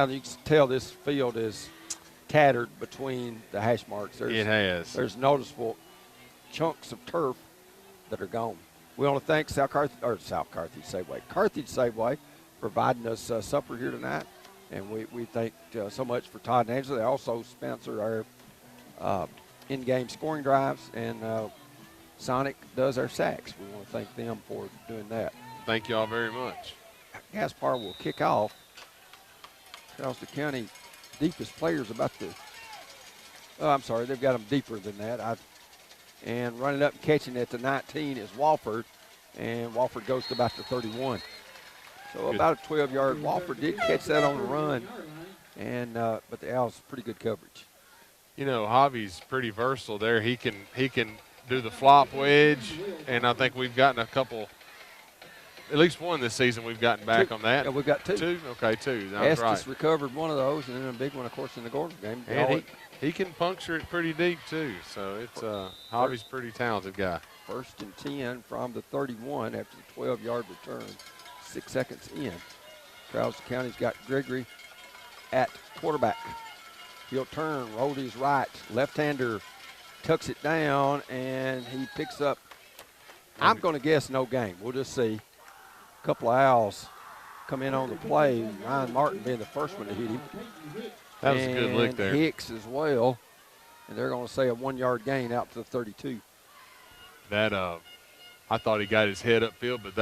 Now you can tell this field is tattered between the hash marks. It has. There's noticeable chunks of turf that are gone. We want to thank Carthage Safeway, providing us supper here tonight. And we thank so much for Todd and Angela. They also sponsor our in-game scoring drives, and Sonic does our sacks. We want to thank them for doing that. Thank you all very much. Gaspar will kick off. Trousdale County deepest players about to – oh, I'm sorry, they've got them deeper than that. And running up and catching at the 19 is Walford, and Walford goes to about the 31. So Good. about a 12-yard. Walford did catch that on the run, and but the Owls pretty good coverage. You know, Javi's pretty versatile there. He can do the flop wedge, and I think we've gotten a couple, at least one this season we've gotten back on that. Yeah, we've got two. Two? Okay, two. Estes right. recovered one of those, and then a big one, of course, in the Gordon game. And he can puncture it pretty deep, too. So it's Javi's a pretty talented guy. 1st and 10 from the 31 after the 12-yard return. 6 seconds in. Trousdale County's got Gregory at quarterback. He'll turn, roll to his right. Left-hander tucks it down, and he picks up, I'm going to guess no gain. We'll just see. A couple of Owls come in on the play. Ryan Martin being the first one to hit him. That was a good lick there. Hicks as well. And they're going to say a 1-yard gain out to the 32. That I thought he got his head upfield, but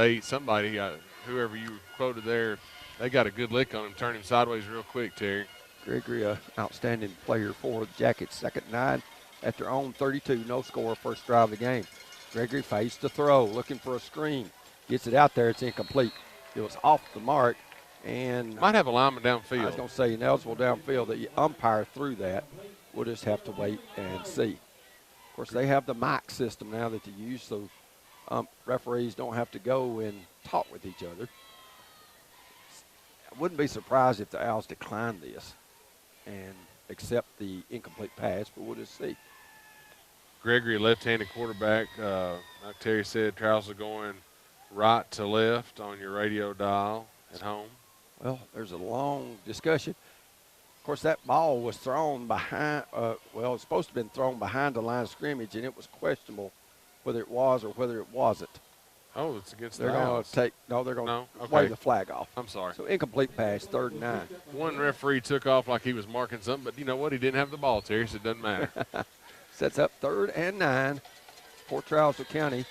whoever you quoted there, they got a good lick on him, turned him sideways real quick, Terry. Gregory, an outstanding player for the Jackets. 2nd and 9 at their own 32. No score, first drive of the game. Gregory faced the throw, looking for a screen. Gets it out there. It's incomplete. It was off the mark. And might have a lineman downfield. I was going to say ineligible downfield. The umpire threw that. We'll just have to wait and see. Of course, they have the mic system now that they use, so referees don't have to go and talk with each other. I wouldn't be surprised if the Owls declined this and accept the incomplete pass, but we'll just see. Gregory, left-handed quarterback. Like Terry said, Trousdale going right to left on your radio dial at home. Well, there's a long discussion. Of course, that ball was thrown behind, it's supposed to have been thrown behind the line of scrimmage, and it was questionable whether it was or whether it wasn't. Oh, it's against they're the Owls. They're going to wave the flag off. I'm sorry. So incomplete pass, 3rd and 9. One referee took off like he was marking something, but you know what? He didn't have the ball, Terry, so it doesn't matter. Sets up 3rd and 9 for Trousdale County.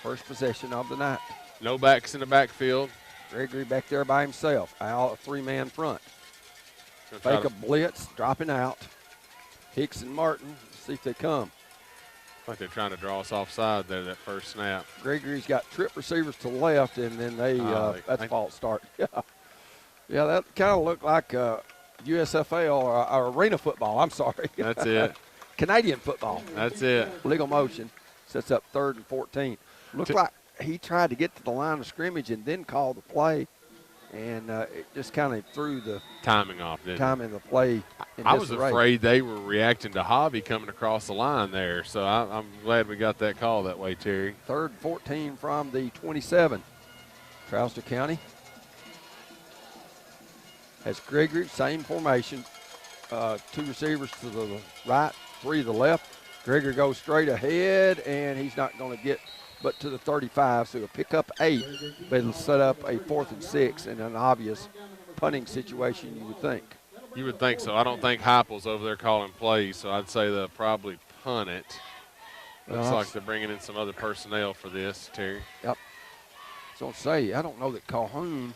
First possession of the night. No backs in the backfield. Gregory back there by himself. Owl, a 3-man front. Fake a blitz, dropping out. Hicks and Martin, see if they come. I think they're trying to draw us offside there, that first snap. Gregory's got trip receivers to the left, and then that's a false start. Yeah, that kind of looked like USFL or arena football. I'm sorry. That's it. Canadian football. That's it. Legal motion. Sets up 3rd and 14. Looked like he tried to get to the line of scrimmage and then call the play, and it just kind of threw the timing off, didn't time in the play. I was afraid they were reacting to Javi coming across the line there, so I'm glad we got that call that way, Terry. 3rd and 14 from the 27. Trousdale County has Gregory, same formation. 2 receivers to the right, 3 to the left. Gregory goes straight ahead, and he's not going to get but to the 35, so he'll pick up 8, but it'll set up a 4th and 6 in an obvious punting situation, you would think. You would think so. I don't think Heupel's over there calling plays, so I'd say they'll probably punt it. Looks like they're bringing in some other personnel for this, Terry. Yep. So I'll say, I don't know that Calhoun,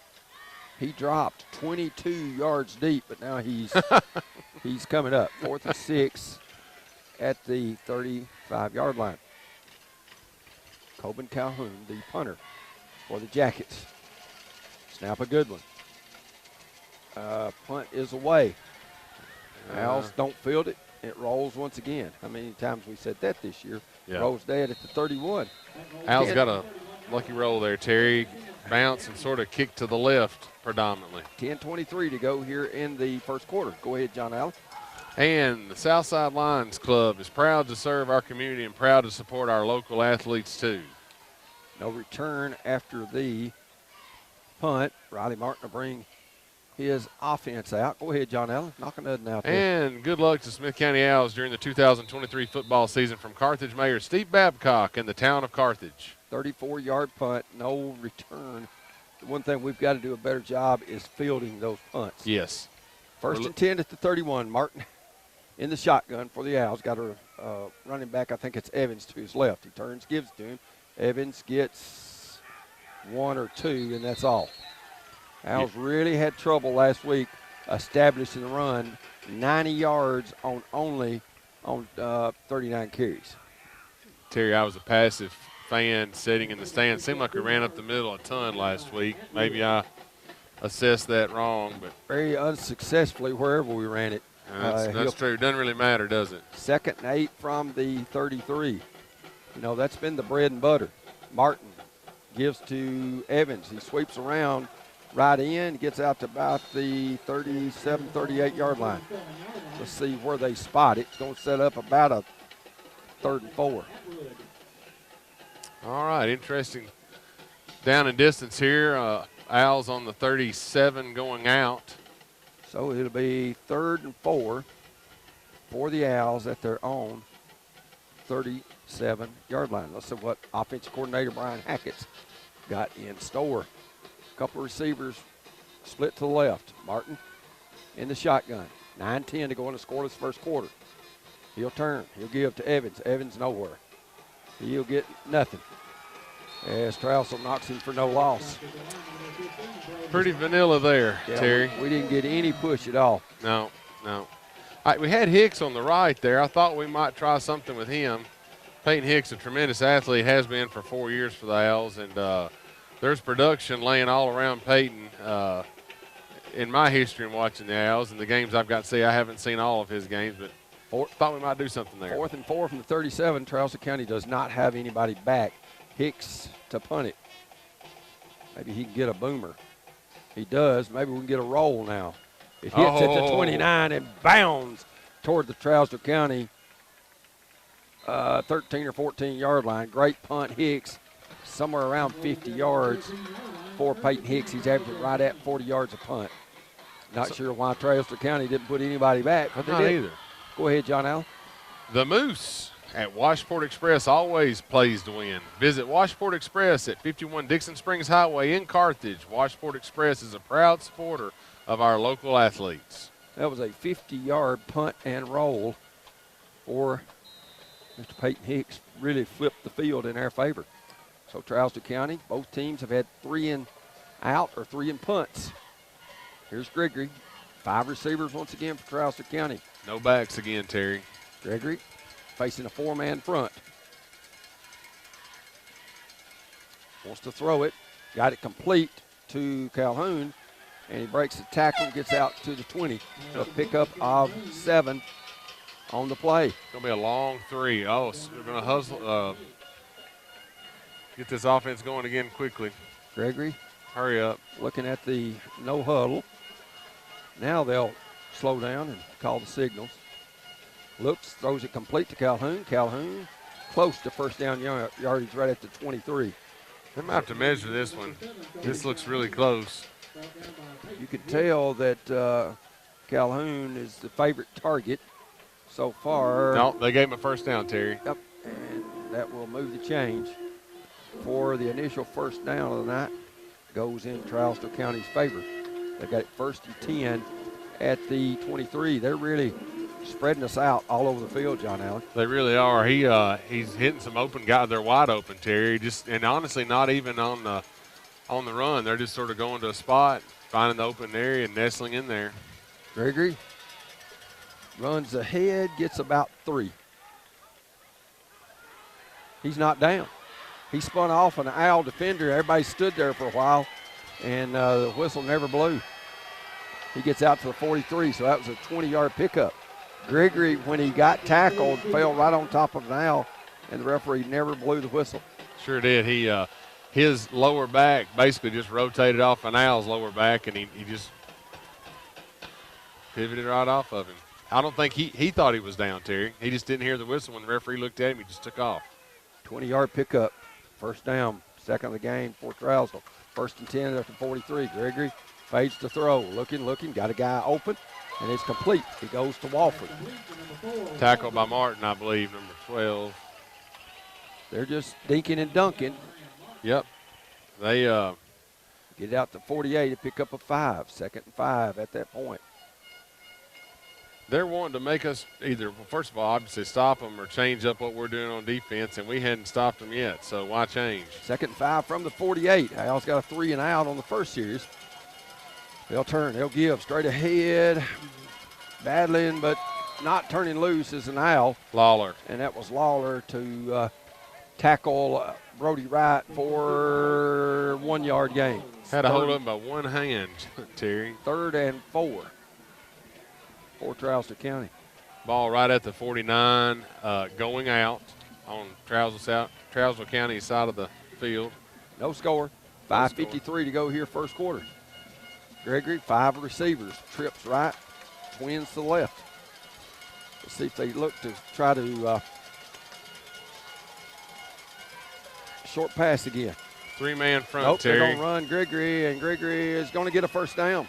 he dropped 22 yards deep, but now he's coming up. 4th and 6 at the 35-yard line. Coben Calhoun, the punter for the Jackets. Snap a good one. Punt is away. Owls don't field it. It rolls once again. How many times we said that this year? Yeah. Rolls dead at the 31. Owls got a lucky roll there, Terry. Bounce and sort of kick to the left predominantly. 10:23 to go here in the first quarter. Go ahead, John Allen. And the Southside Lions Club is proud to serve our community and proud to support our local athletes too. No return after the punt. Riley Martin will bring his offense out. Go ahead, John Allen. Knocking nothing out there. And good luck to Smith County Owls during the 2023 football season from Carthage Mayor Steve Babcock in the town of Carthage. 34-yard punt, no return. The one thing we've got to do a better job is fielding those punts. Yes. First and 10 at the 31. Martin in the shotgun for the Owls. Got a running back. I think it's Evans to his left. He turns, gives to him. Evans gets 1 or 2, and that's all. Owls really had trouble last week establishing the run. 90 yards on 39 carries. Terry, I was a passive fan sitting in the stands. Seemed like we ran up the middle a ton last week. Maybe I assessed that wrong, but very unsuccessfully wherever we ran it. That's true. Doesn't really matter, does it? 2nd and 8 from the 33. That's been the bread and butter. Martin gives to Evans. He sweeps around right in, gets out to about the 37, 38-yard line. Let's see where they spot it. It's going to set up about a 3rd and 4. All right, interesting down and distance here. Owls on the 37 going out. So it'll be 3rd and 4 for the Owls at their own 37-yard line. Let's see what offensive coordinator Brian Hackett's got in store. A couple of receivers split to the left. Martin in the shotgun. 9-10 to go in the scoreless first quarter. He'll turn. He'll give to Evans. Evans nowhere. He'll get nothing as Trousdale knocks him for no loss. Pretty vanilla there, Terry. We didn't get any push at all. No. All right, we had Hicks on the right there. I thought we might try something with him. Peyton Hicks, a tremendous athlete, has been for 4 years for the Owls, and there's production laying all around Peyton. In my history in watching the Owls and the games I've got to see, I haven't seen all of his games, but thought we might do something there. 4th and 4 from the 37. Trousdale County does not have anybody back. Hicks to punt it. Maybe he can get a boomer. He does. Maybe we can get a roll now. It hits at the 29 and bounds toward the Trousdale County 13 or 14-yard line. Great punt, Hicks. Somewhere around 50 yards for Peyton Hicks. He's averaging right at 40 yards a punt. Not sure why Trousdale County didn't put anybody back, but they did. Either. Go ahead, John Allen. The Moose at Washport Express always plays to win. Visit Washport Express at 51 Dixon Springs Highway in Carthage. Washport Express is a proud supporter of our local athletes. That was a 50-yard punt and roll for Mr. Peyton Hicks. Really flipped the field in our favor. So Trousdale County, both teams have had 3 in out or 3 in punts. Here's Gregory. 5 receivers once again for Trousdale County. No backs again, Terry. Gregory facing a 4-man front. Wants to throw it. Got it complete to Calhoun. And he breaks the tackle, gets out to the 20. So a pickup of 7 on the play. It's going to be a long 3. Oh, so we're going to hustle. Get this offense going again quickly. Gregory. Hurry up. Looking at the no huddle. Now they'll slow down and call the signals. Looks, throws it complete to Calhoun. Calhoun close to first down yardage right at the 23. I'm going to have to measure this one. This looks really close. You can tell that Calhoun is the favorite target so far. No, they gave him a first down, Terry. Yep, and that will move the change for the initial first down of the night. Goes in Trousdale County's favor. They got it 1st and 10 at the 23. They're really spreading us out all over the field, John Allen. They really are. He's hitting some open guys. They're wide open, Terry. And honestly, not even on the run. They're just sort of going to a spot, finding the open area and nestling in there. Gregory runs ahead, gets about 3. He's not down. He spun off an Owl defender. Everybody stood there for a while, and the whistle never blew. He gets out to the 43, so that was a 20-yard pickup. Gregory, when he got tackled, fell right on top of an Owl, and the referee never blew the whistle. Sure did. His lower back basically just rotated off an Owl's lower back, and he just pivoted right off of him. I don't think he thought he was down, Terry. He just didn't hear the whistle. When the referee looked at him, he just took off. 20-yard pickup. First down, second of the game for Trousdale. 1st and 10 after 43. Gregory Fades to throw. Looking. Got a guy open, and it's complete. It goes to Walford. Tackled by Martin, I believe, number 12. They're just dinking and dunking. Yep. They get it out to 48 to pick up a 5. 2nd and 5 at that point. They're wanting to make us either, well, first of all, obviously stop them or change up what we're doing on defense, and we hadn't stopped them yet, so why change? 2nd and 5 from the 48. Al's got a 3 and out on the first series. They'll turn. They'll give straight ahead. Battling, but not turning loose is an Al. Lawler. And that was Lawler to tackle Brody Wright for 1 yard gain. Had to hold up by one hand, Terry. 3rd and 4 for Trousdale County. Ball right at the 49, going out on Trousdale County's side of the field. No score. 5:53 to go here, first quarter. Gregory, 5 receivers. Trips right, twins to the left. Let's see if they look to try to short pass again. 3-man front, nope, Terry. They're going to run Gregory, and Gregory is going to get a first down.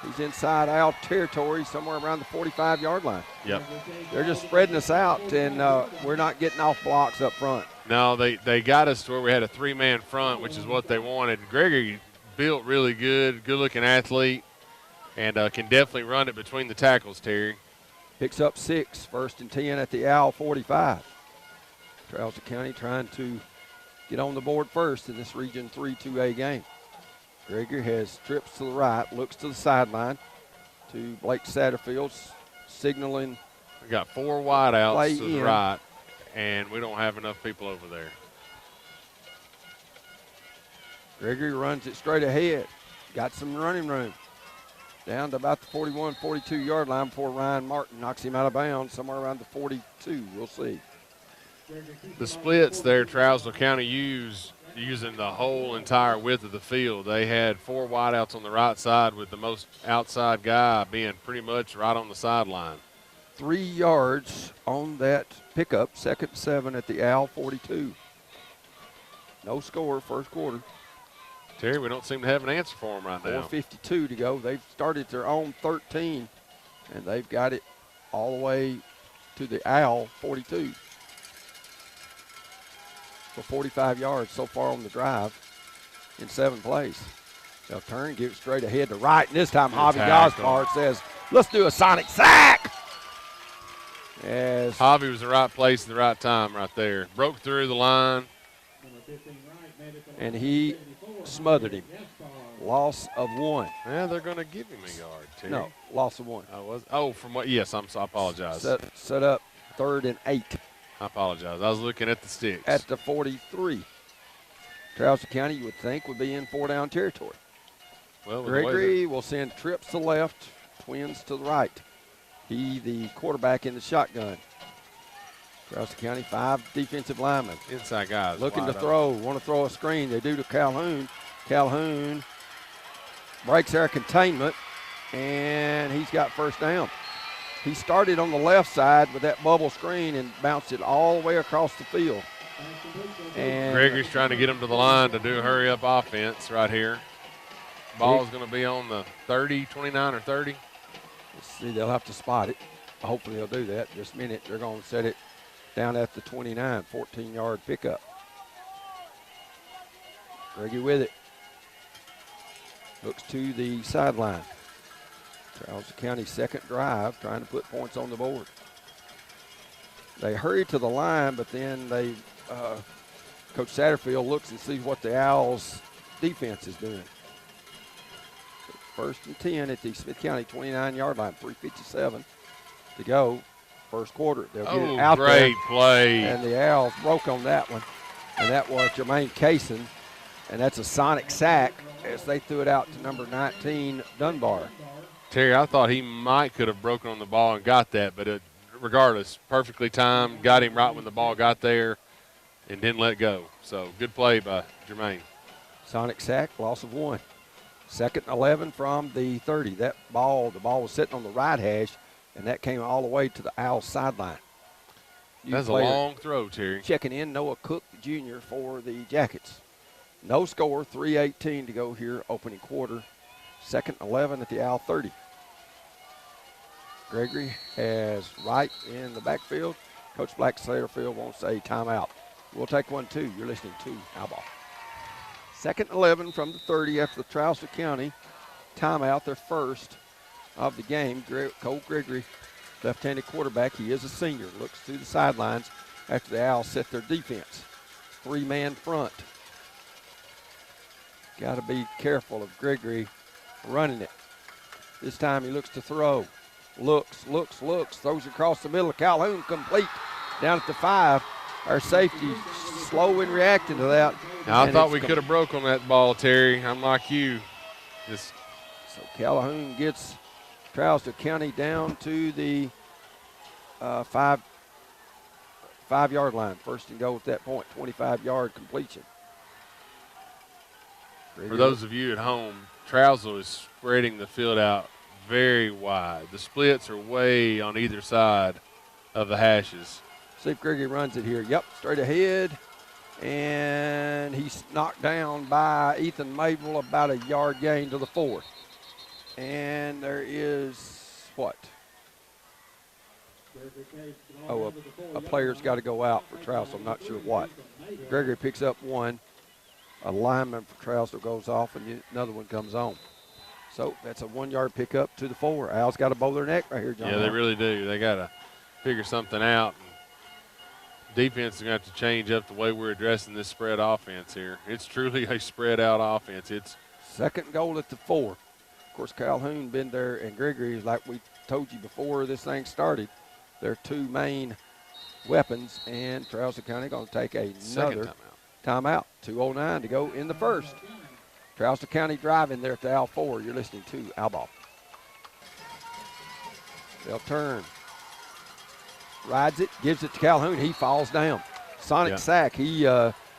He's inside Al territory, somewhere around the 45-yard line. Yep. They're just spreading us out, and we're not getting off blocks up front. No, they got us to where we had a 3-man front, which is what they wanted. Gregory built really good-looking athlete, and can definitely run it between the tackles, Terry. Picks up 6, 1st and 10 at the Al 45. Trousdale County trying to get on the board first in this Region 3 2A game. Gregory has trips to the right, looks to the sideline to Blake Satterfield, signaling. We got 4 wideouts to the in. right, and we don't have enough people over there. Gregory runs it straight ahead. Got some running room. Down to about the 41, 42-yard line before Ryan Martin knocks him out of bounds, somewhere around the 42. We'll see. The splits there Trousdale County using the whole entire width of the field. They had 4 wideouts on the right side with the most outside guy being pretty much right on the sideline. 3 yards on that pickup, 2nd and 7 at the Al 42. No score, first quarter. Terry, we don't seem to have an answer for them right now. 4:52 to go. They've started their own 13, and they've got it all the way to the Al 42. For 45 yards so far on the drive in 7 plays. They'll turn, give it straight ahead to right, and this time Javi Gaspard says, let's do a sonic sack. As Javi was the right place at the right time right there. Broke through the line. And he smothered him. Loss of 1. Yeah, they're going to give him a yard, Terry. No, loss of 1. From what? Yes, I apologize. Set up 3rd and 8. I apologize. I was looking at the sticks. At the 43. Trousdale County, you would think, would be in 4-down territory. Well, Gregory will send trips to the left, twins to the right. He, the quarterback in the shotgun. Trousdale County, 5 defensive linemen. Inside guys. Looking to throw, want to throw a screen. They do to Calhoun. Calhoun breaks their containment, and he's got first down. He started on the left side with that bubble screen and bounced it all the way across the field. And Gregory's trying to get him to the line to do a hurry-up offense right here. Ball's going to be on the 30, 29 or 30. Let's see, they'll have to spot it. Hopefully they'll do that. Just a minute, they're going to set it down at the 29, 14-yard pickup. Gregory with it. Looks to the sideline. Trousdale County's second drive, trying to put points on the board. They hurry to the line, but then they, Coach Satterfield looks and sees what the Owls' defense is doing. 1st and 10 at the Smith County 29-yard line, 3:57 to go. First quarter. They'll get it out great there. play. And the Owls broke on that one. And that was Jermaine Kaysen. And that's a sonic sack as they threw it out to number 19, Dunbar. Terry, I thought he could have broken on the ball and got that, but regardless, perfectly timed, got him right when the ball got there and didn't let go. So good play by Jermaine. Sonic sack, loss of 1. 2nd and 11 from the 30. The ball was sitting on the right hash, and that came all the way to the Owls sideline. That's a long throw, Terry. Checking in, Noah Cook Jr. for the Jackets. No score, 3:18 to go here, opening quarter. 2nd and 11 at the Owl 30. Gregory has right in the backfield. Coach Black Satterfield won't say timeout. We'll take one too. You're listening to Owl Ball. 2nd and 11 from the 30 after the Trousdale County timeout, their first of the game. Cole Gregory, left-handed quarterback. He is a senior. Looks to the sidelines after the Owls set their defense. 3-man front. Got to be careful of Gregory running it. This time he looks to throw. Looks, throws across the middle of Calhoun, complete down at the 5. Our safety slow in reacting to that. Now, I thought we could have broke on that ball, Terry. I'm like you. So Calhoun gets Trousdale County down to the 5-yard line. First and goal at that point, 25-yard completion. For those of you at home, Trousdale is spreading the field out very wide. The splits are way on either side of the hashes. See if Gregory runs it here. Yep, straight ahead. And he's knocked down by Ethan Mabel, about a yard gain to the 4. And there is what? Oh, a player's got to go out for Trousdale. I'm not sure what. Gregory picks up one. A lineman for Trousdale goes off, and another one comes on. So that's a 1-yard pickup to the 4. Owls got to bow their neck right here, John. Yeah, they really do. They got to figure something out. Defense is going to have to change up the way we're addressing this spread offense here. It's truly a spread-out offense. It's 2nd goal at the 4. Of course, Calhoun been there, and Gregory, like we told you before this thing started, their 2 main weapons, and Trousdale County going to take another timeout. 2:09 to go in the first. Trousdale County driving there at the Owl 4. You're listening to Owl Ball. They'll turn. Rides it, gives it to Calhoun. He falls down. Sonic sack. He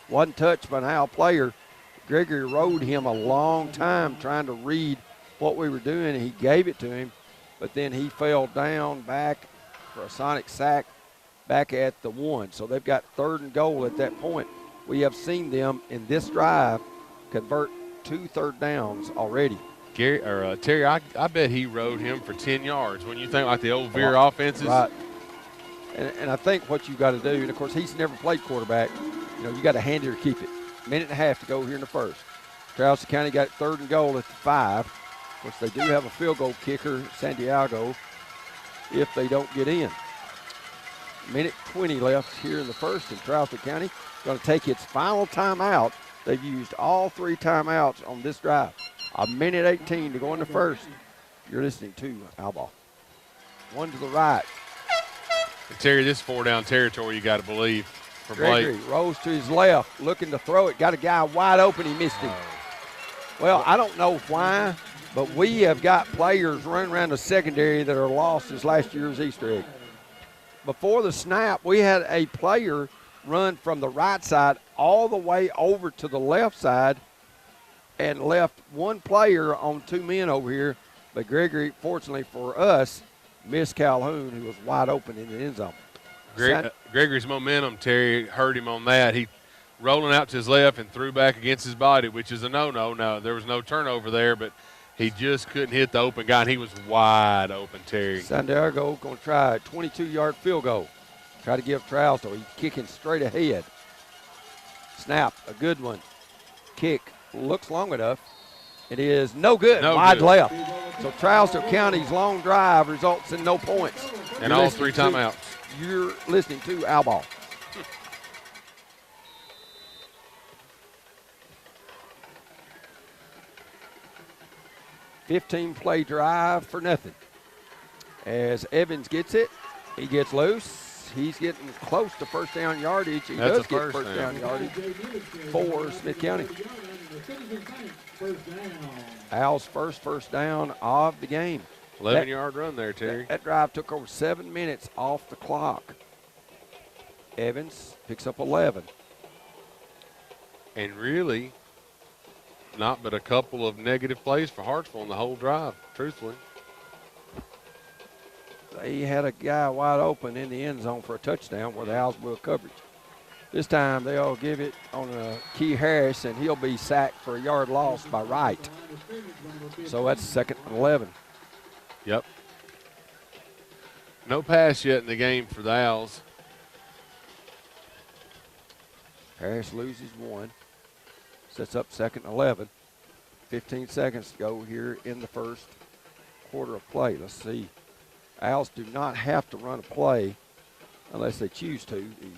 wasn't touched by an Owl player. Gregory rode him a long time trying to read what we were doing. He gave it to him, but then he fell down back for a Sonic sack back at the 1. So they've got 3rd and goal at that point. We have seen them in this drive convert 2 third downs already. Terry, I bet he rode him for 10 yards. When you think like the old Veer offenses. Right. And I think what you got to do, and of course he's never played quarterback, you got to hand it or keep it. Minute and a half to go here in the first. Trousdale County got 3rd and goal at the 5. Of course, they do have a field goal kicker, Santiago, if they don't get in. Minute 20 left here in the first, and Trousdale County going to take its final timeout. They've used all 3 timeouts on this drive. A minute 18 to go in the first. You're listening to Owl Ball. One to the right. And Terry, this 4-down territory you got to believe for Blake. Gregory rolls to his left, looking to throw it. Got a guy wide open. He missed him. Well, I don't know why, but we have got players running around the secondary that are lost as last year's Easter egg. Before the snap, we had a player run from the right side all the way over to the left side and left one player on 2 men over here. But Gregory, fortunately for us, missed Calhoun, who was wide open in the end zone. Gregory's momentum, Terry, hurt him on that. He rolling out to his left and threw back against his body, which is a no-no. No, there was no turnover there, but he just couldn't hit the open guy, and he was wide open, Terry. Santiago going to try a 22-yard field goal. Try to give Trousdale. He's kicking straight ahead. Snap, a good one. Kick looks long enough. It is no good. Wide left. So Trousdale County's long drive results in no points. And all 3 timeouts. You're listening to Owl Ball. $15-play drive for nothing. As Evans gets it, he gets loose. He's getting close to first down yardage. He does get first down yardage for Smith County. Owls' first down of the game. 11-yard run there, Terry. That drive took over 7 minutes off the clock. Evans picks up 11. And really, not but a couple of negative plays for Hartsville on the whole drive, truthfully. They had a guy wide open in the end zone for a touchdown where the Owls blew coverage. This time they'll give it on a Key Harris, and he'll be sacked for a yard loss by Wright. So that's 2nd and 11. Yep. No pass yet in the game for the Owls. Harris loses 1. Sets up 2nd and 11. 15 seconds to go here in the first quarter of play. Let's see. Owls do not have to run a play unless they choose to. The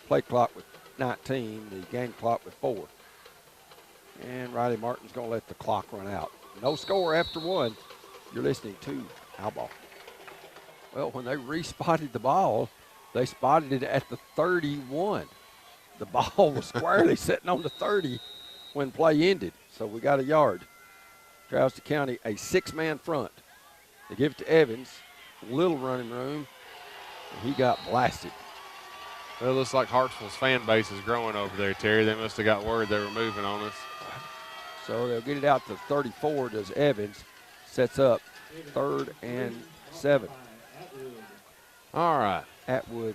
play clock with 19, the game clock with 4. And Riley Martin's going to let the clock run out. No score after 1. You're listening to Owl Ball. Well, when they respotted the ball, they spotted it at the 31. The ball was squarely sitting on the 30 when play ended. So we got a yard. Trousdale County, a 6-man front. They give it to Evans. Little running room. And he got blasted. Well, it looks like Hartsville's fan base is growing over there, Terry. They must have got word they were moving on us. So they'll get it out to 34, does Evans. Sets up 3rd and 7. All right.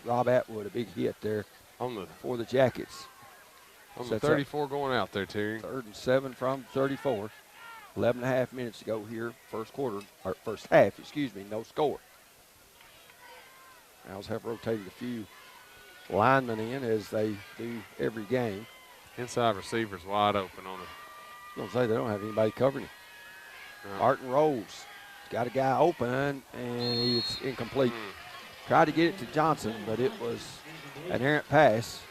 Rob Atwood, a big hit there for the Jackets. On the 34 going out there, Terry. 3rd and 7 from 34. 11 and a half minutes to go here, first half, no score. Owls have rotated a few linemen in as they do every game. Inside receiver's wide open on it. I was going to say they don't have anybody covering him. No. Martin rolls. Got a guy open, and it's incomplete. Tried to get it to Johnson, but it was an errant pass,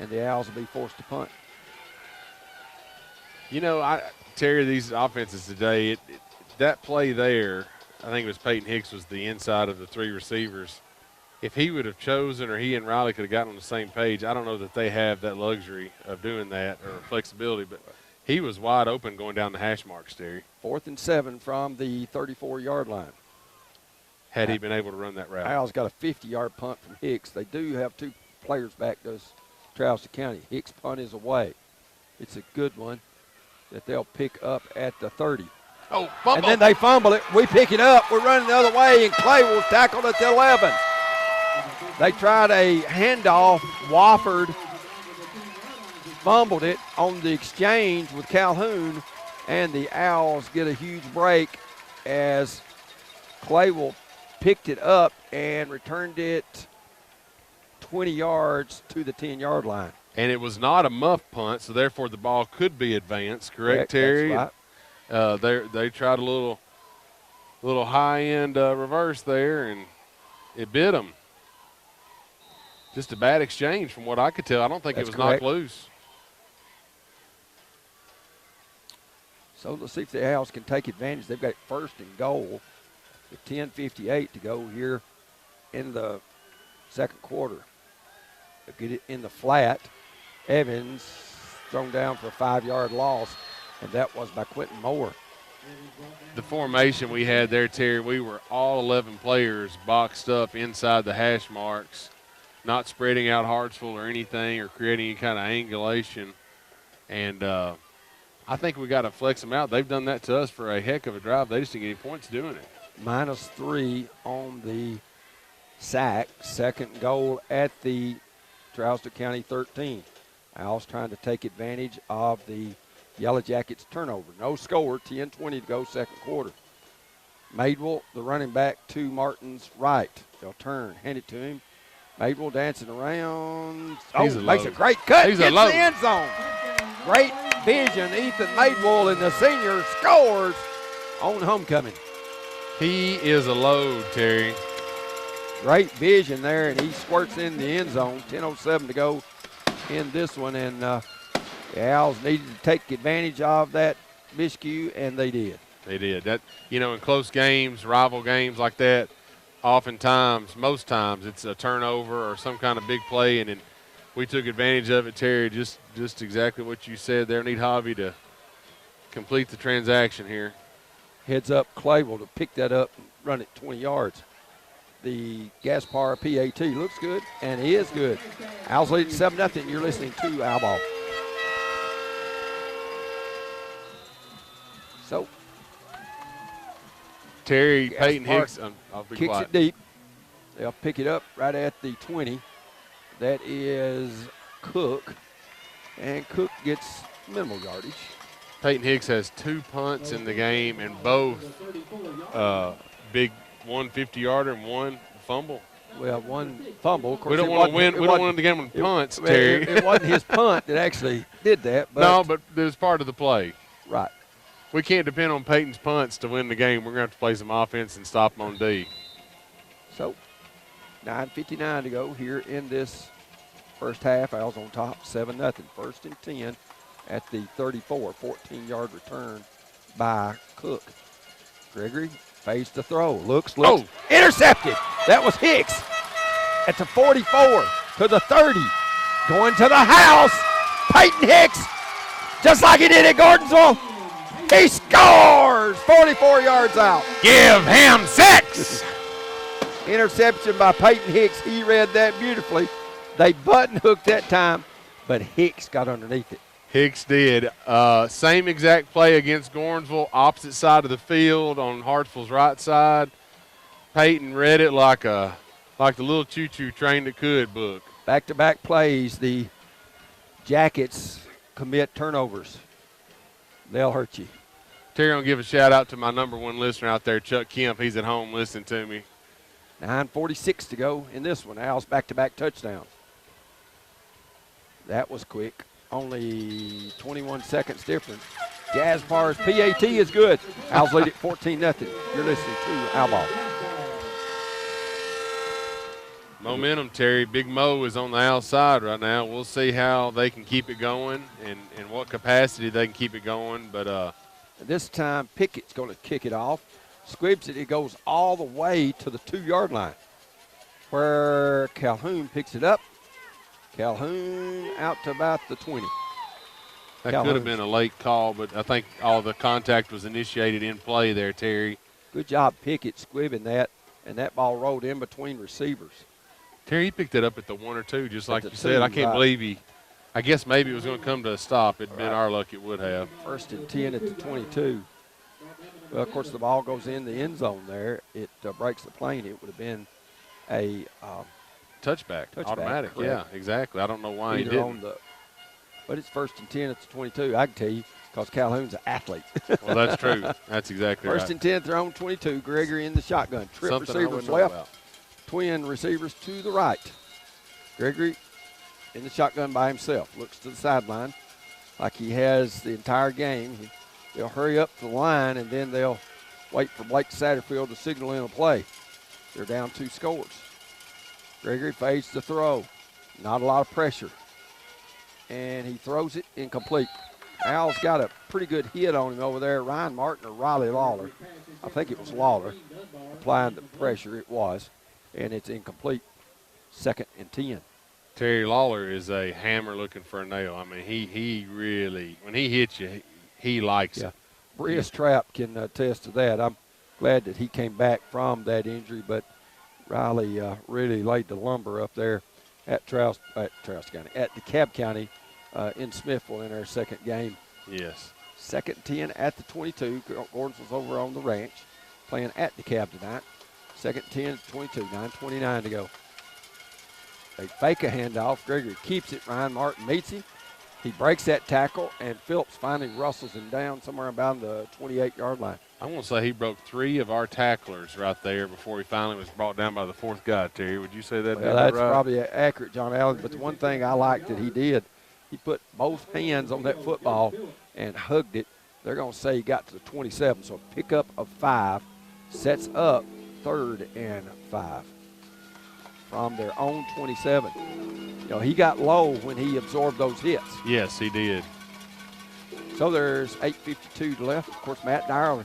and the Owls will be forced to punt. You know, Terry, these offenses today, that play there, I think it was Peyton Hicks was the inside of the 3 receivers. If he would have chosen, or he and Riley could have gotten on the same page, I don't know that they have that luxury of doing that or flexibility, but he was wide open going down the hash marks, Terry. 4th and 7 from the 34-yard line. Had he been able to run that route. Owls got a 50-yard punt from Hicks. They do have 2 players back, does Trousdale County. Hicks' punt is away. It's a good one that they'll pick up at the 30. Oh, fumble. And then they fumble it. We pick it up. We're running the other way, and Clay will tackle at the 11. They tried a handoff. Wofford fumbled it on the exchange with Calhoun, and the Owls get a huge break as Claywell picked it up and returned it 20 yards to the 10-yard line. And it was not a muff punt, so therefore the ball could be advanced, correct, Terry? That's right. They tried a little high-end reverse there, and it bit them. Just a bad exchange from what I could tell. I don't think it was knocked loose. So let's see if the Owls can take advantage. They've got 1st and goal with 10:58 to go here in the second quarter. They'll get it in the flat. Evans thrown down for a 5-yard loss, and that was by Quentin Moore. The formation we had there, Terry, we were all 11 players boxed up inside the hash marks, not spreading out Hartsville or anything or creating any kind of angulation. And I think we got to flex them out. They've done that to us for a heck of a drive. They just didn't get any points doing it. -3 on the sack. 2nd goal at the Trousdale County 13. Owls trying to take advantage of the Yellow Jackets turnover. No score, 10:20 to go, second quarter. Madewell, the running back, to Martin's right. They'll turn, hand it to him. Madewell dancing around. Makes a great cut. Gets the end zone. Great vision. Ethan Madewell, and the senior scores on homecoming. He is a load, Terry. Great vision there, and he squirts in the end zone. 10:07 to go in this one, and the Owls needed to take advantage of that miscue, and they did. They did. That, in close games, rival games like that, oftentimes, most times, it's a turnover or some kind of big play, and then we took advantage of it, Terry. Just exactly what you said there. Need Hobby to complete the transaction here. Heads up Claywell to pick that up and run it 20 yards. The Gaspar PAT looks good, and he is good. Owls lead 7-0. You're listening to Owl Ball. So, Terry, Peyton Hicks, I'll be kicks quiet. it deep. They'll pick it up right at the 20. That is Cook, and Cook gets minimal yardage. Peyton Hicks has 2 punts in the game, and both big 150-yarder and 1 fumble. Well, 1 fumble. Of course, We don't want to win. We don't want the game on punts, Terry. It wasn't his punt that actually did that. But no, but it was part of the play. Right. We can't depend on Peyton's punts to win the game. We're going to have to play some offense and stop them on D. So, 9:59 to go here in this first half. Owls on top, 7-0. First and 10 at the 34. 14-yard return by Cook. Gregory fades the throw. Looks. Intercepted. That was Hicks at the 44 to the 30. Going to the house. Peyton Hicks, just like he did at Gordonsville. He scores! 44 yards out. Give him 6! Interception by Peyton Hicks. He read that beautifully. They button hooked that time, but Hicks got underneath it. Hicks did. Same exact play against Gordonsville, opposite side of the field on Hartsville's right side. Peyton read it like the little choo-choo train that could book. Back-to-back plays. The Jackets commit turnovers. They'll hurt you. Terry, I'll give a shout-out to my #1 listener out there, Chuck Kemp. He's at home listening to me. 9:46 to go in this one. Owls back-to-back touchdowns. That was quick. Only 21 seconds difference. Jazzpar's PAT is good. Owls lead at 14-0. You're listening to Owl Ball. Momentum, Terry. Big Mo is on the outside right now. We'll see how they can keep it going and what capacity they can keep it going. But this time, Pickett's going to kick it off. Squibs it. It goes all the way to the 2-yard line where Calhoun picks it up. Calhoun out to about the 20. That could have been a late call, but I think all the contact was initiated in play there, Terry. Good job, Pickett, squibbing that, and that ball rolled in between receivers. Terry, he picked it up at the 1 or 2, just like you said. Two, I can't right. believe I guess maybe it was going to come to a stop. It'd been our luck it would have. First and 10 at the 22. Well, of course, the ball goes in the end zone there. It breaks the plane. It would have been a touchback, automatic. Correct. Yeah, exactly. I don't know why he didn't. But it's first and 10 at the 22. I can tell you because Calhoun's an athlete. Well, that's true. That's exactly right. First and 10 at their own 22. Gregory in the shotgun. Trip Something receivers left. Twin receivers to the right. Gregory in the shotgun by himself. Looks to the sideline like he has the entire game. They'll hurry up the line, and then they'll wait for Blake Satterfield to signal in a play. They're down 2 scores. Gregory fades the throw. Not a lot of pressure. And he throws it incomplete. Al's got a pretty good hit on him over there. Ryan Martin or Riley Lawler. I think it was Lawler applying the pressure. It was. And it's incomplete. Second and 10. Terry Lawler is a hammer looking for a nail. I mean, he really, when he hits you, he likes it. Brias Trapp can attest to that. I'm glad that he came back from that injury, but Riley really laid the lumber up there at DeKalb County in Smithville in our second game. Yes. Second and 10 at the 22. Gordonsville's over on the ranch playing at DeKalb tonight. Second and 10 at the 22, 9:29 to go. They fake a handoff. Gregory keeps it. Ryan Martin meets him. He breaks that tackle, and Phillips finally rustles him down somewhere about the 28-yard line. I want to say he broke 3 of our tacklers right there before he finally was brought down by the 4th guy, Terry. Would you say that? Well, that's right? probably accurate, John Allen. But the one thing I liked that he did, he put both hands on that football and hugged it. They're going to say he got to the 27, so a pickup of 5 sets up 3rd and 5 from their own 27. You know, he got low when he absorbed those hits. Yes, he did. So there's 8:52 to left. Of course, Matt Dyer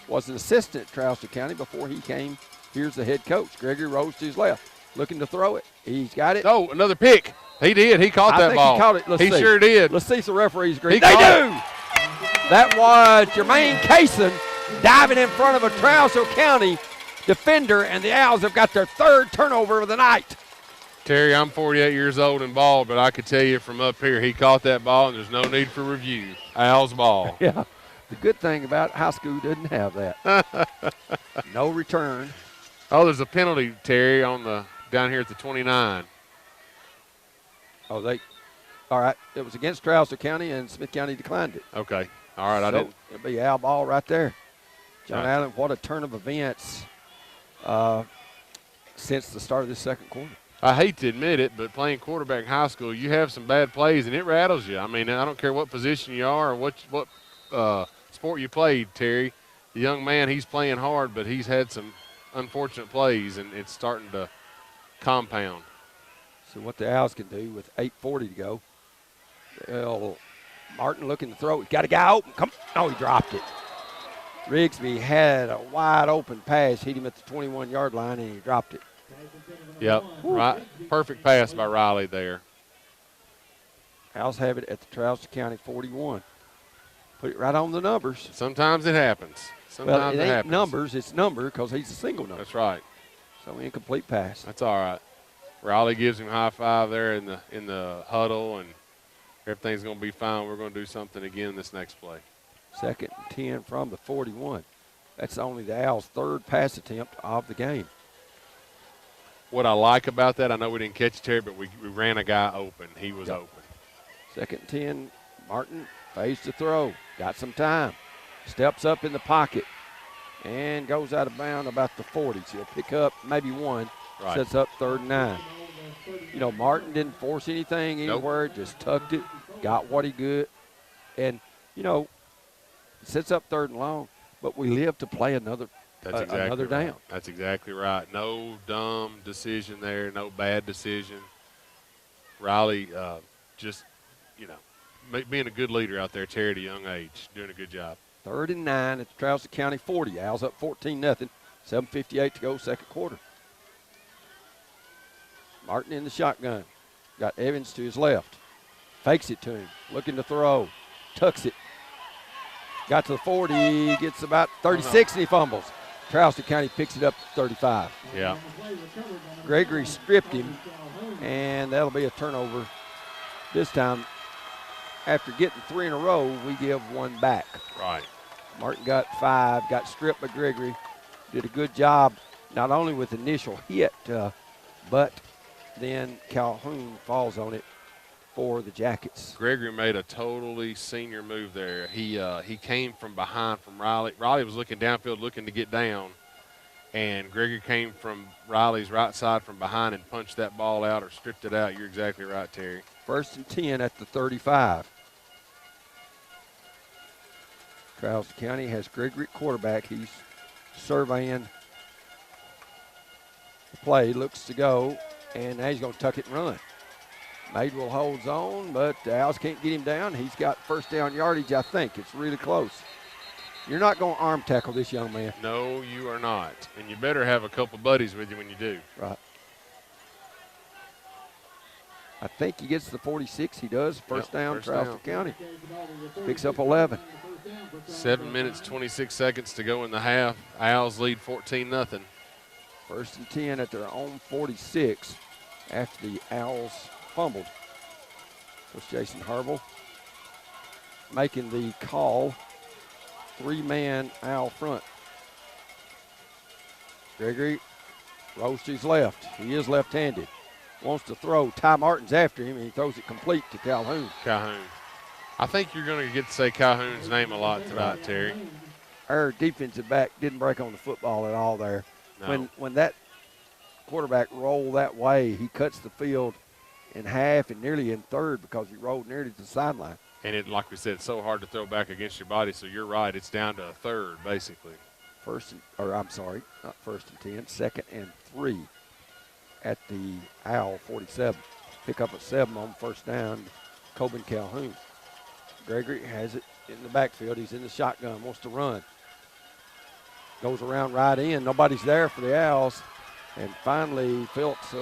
was an assistant at Trousdale County before he came. Here's the head coach. Gregory rose to his left, looking to throw it. He's got it. Oh, another pick. He did. He caught that ball. He caught it. Let's see. Sure did. Let's see if the referees agree. They do. That was Jermaine Kaysen diving in front of a Trousdale County defender, and the Owls have got their 3rd turnover of the night. Terry, I'm 48 years old and bald, but I could tell you from up here, he caught that ball, and there's no need for review. Al's ball. Yeah. The good thing about high school doesn't have that. No return. Oh, there's a penalty, Terry, on the down here at the 29. Oh, All right, it was against Trousdale County, and Smith County declined it. Okay. All right. I So didn't. it'll be Al ball right there. John Gotcha. Allen, what a turn of events since the start of this second quarter. I hate to admit it, but playing quarterback in high school, you have some bad plays, and it rattles you. I mean, I don't care what position you are or what sport you played, Terry. The young man, he's playing hard, but he's had some unfortunate plays, and it's starting to compound. So what the Owls can do with 8:40 to go. Well, Martin looking to throw. He got a guy open. Come. Oh, he dropped it. Rigsby had a wide open pass, hit him at the 21-yard line, and he dropped it. Yep. Right. Perfect pass by Riley there. Owls have it at the Trousdale County 41. Put it right on the numbers. Sometimes it happens. Sometimes Well, it it ain't happens. numbers, it's number because he's a single number. That's right. So incomplete pass. That's all right. Riley gives him a high five there in the huddle, and everything's going to be fine. We're going to do something again this next play. 2nd and 10 from the 41. That's only the Owls' third pass attempt of the game. What I like about that, I know we didn't catch it, Terry, but we ran a guy open. He was open. 2nd and 10, Martin fades to throw. Got some time. Steps up in the pocket and goes out of bounds about the 40. So he'll pick up maybe one. Right. Sets up 3rd and 9. You know, Martin didn't force anything anywhere, just tucked it, got what he good. And, you know, sets up 3rd and long, but we live to play another That's down. That's exactly right. No dumb decision there, no bad decision. Riley just, you know, being a good leader out there, Terry, at a young age, doing a good job. 3rd and 9 at the Trousdale County 40. Owls up 14-0. 7:58 to go, second quarter. Martin in the shotgun. Got Evans to his left. Fakes it to him. Looking to throw. Tucks it. Got to the 40. Gets about 36 and he fumbles. Trousdale County picks it up to 35. Yeah. Gregory stripped him, and that'll be a turnover. This time, after getting 3 in a row, we give 1 back. Right. Martin got 5, got stripped by Gregory. Did a good job, not only with initial hit, but then Calhoun falls on it for the Jackets. Gregory made a totally senior move there. He came from behind from Riley. Riley was looking downfield, looking to get down, and Gregory came from Riley's right side from behind and punched that ball out or stripped it out. You're exactly right, Terry. 1st and 10 at the 35. Trousdale County has Gregory at quarterback. He's surveying the play, looks to go, and now he's going to tuck it and run. Madewell holds on, but the Owls can't get him down. He's got 1st down yardage, I think. It's really close. You're not going to arm tackle this young man. No, you are not. And you better have a couple buddies with you when you do. Right. I think he gets the 46. He does. First down, Trousdale County. Picks up 11. 7 minutes, 26 seconds to go in the half. Owls lead 14-0. 1st and 10 at their own 46 after the Owls fumbled. Coach Jason Harville making the call. 3-man Owl front. Gregory rolls to his left. He is left-handed. Wants to throw. Ty Martin's after him, and he throws it complete to Calhoun. Calhoun. I think you're going to get to say Calhoun's name a lot tonight, Terry. Our defensive back didn't break on the football at all there. No. When that quarterback rolled that way, he cuts the field in half and nearly in third because he rolled nearly to the sideline. And it, like we said, it's so hard to throw back against your body, so you're right. It's down to a third, basically. Not 1st and 10, 2nd and 3 at the Owl 47. Pick up a 7 on 1st down, Coben Calhoun. Gregory has it in the backfield. He's in the shotgun, wants to run. Goes around right in. Nobody's there for the Owls. And finally, Phillips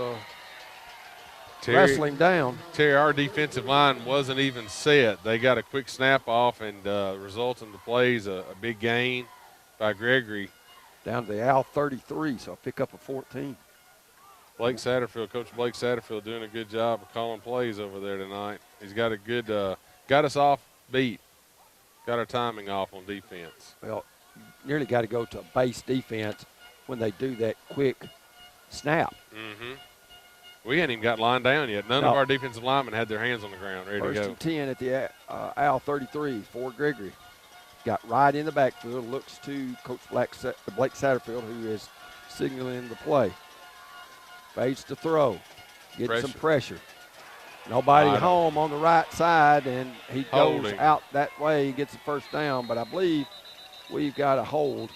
wrestle him down. Terry, our defensive line wasn't even set. They got a quick snap off, and resulting the plays a big gain by Gregory. Down to the Owl 33, so pick up a 14. Coach Blake Satterfield doing a good job of calling plays over there tonight. He's got a good, got us off beat, got our timing off on defense. Well, nearly got to go to a base defense when they do that quick snap. Mm-hmm. We hadn't even got lined down yet. None No. of our defensive linemen had their hands on the ground, ready First to go. and 10 at the Al 33 for Gregory. Got right in the backfield. Looks to Coach Blake Satterfield, who is signaling the play. Fades to throw. Gets some pressure. Nobody home on the right side, and he goes out that way. He gets the first down, but I believe we've got a hold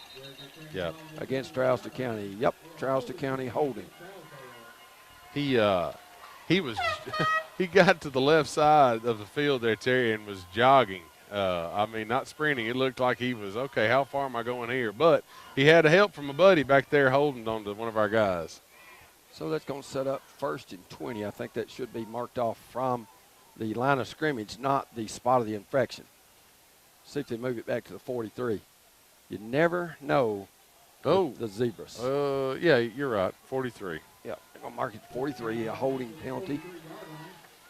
against Trousdale County. Yep, Trousdale County holding. He was he got to the left side of the field there, Terry, and was jogging. I mean, not sprinting. It looked like he was, okay, how far am I going here? But he had help from a buddy back there holding on to one of our guys. So that's going to set up 1st and 20. I think that should be marked off from the line of scrimmage, not the spot of the infraction. See if they move it back to the 43. You never know the Zebras. Yeah, you're right, 43. Yeah, they're going to mark it 43, a holding penalty.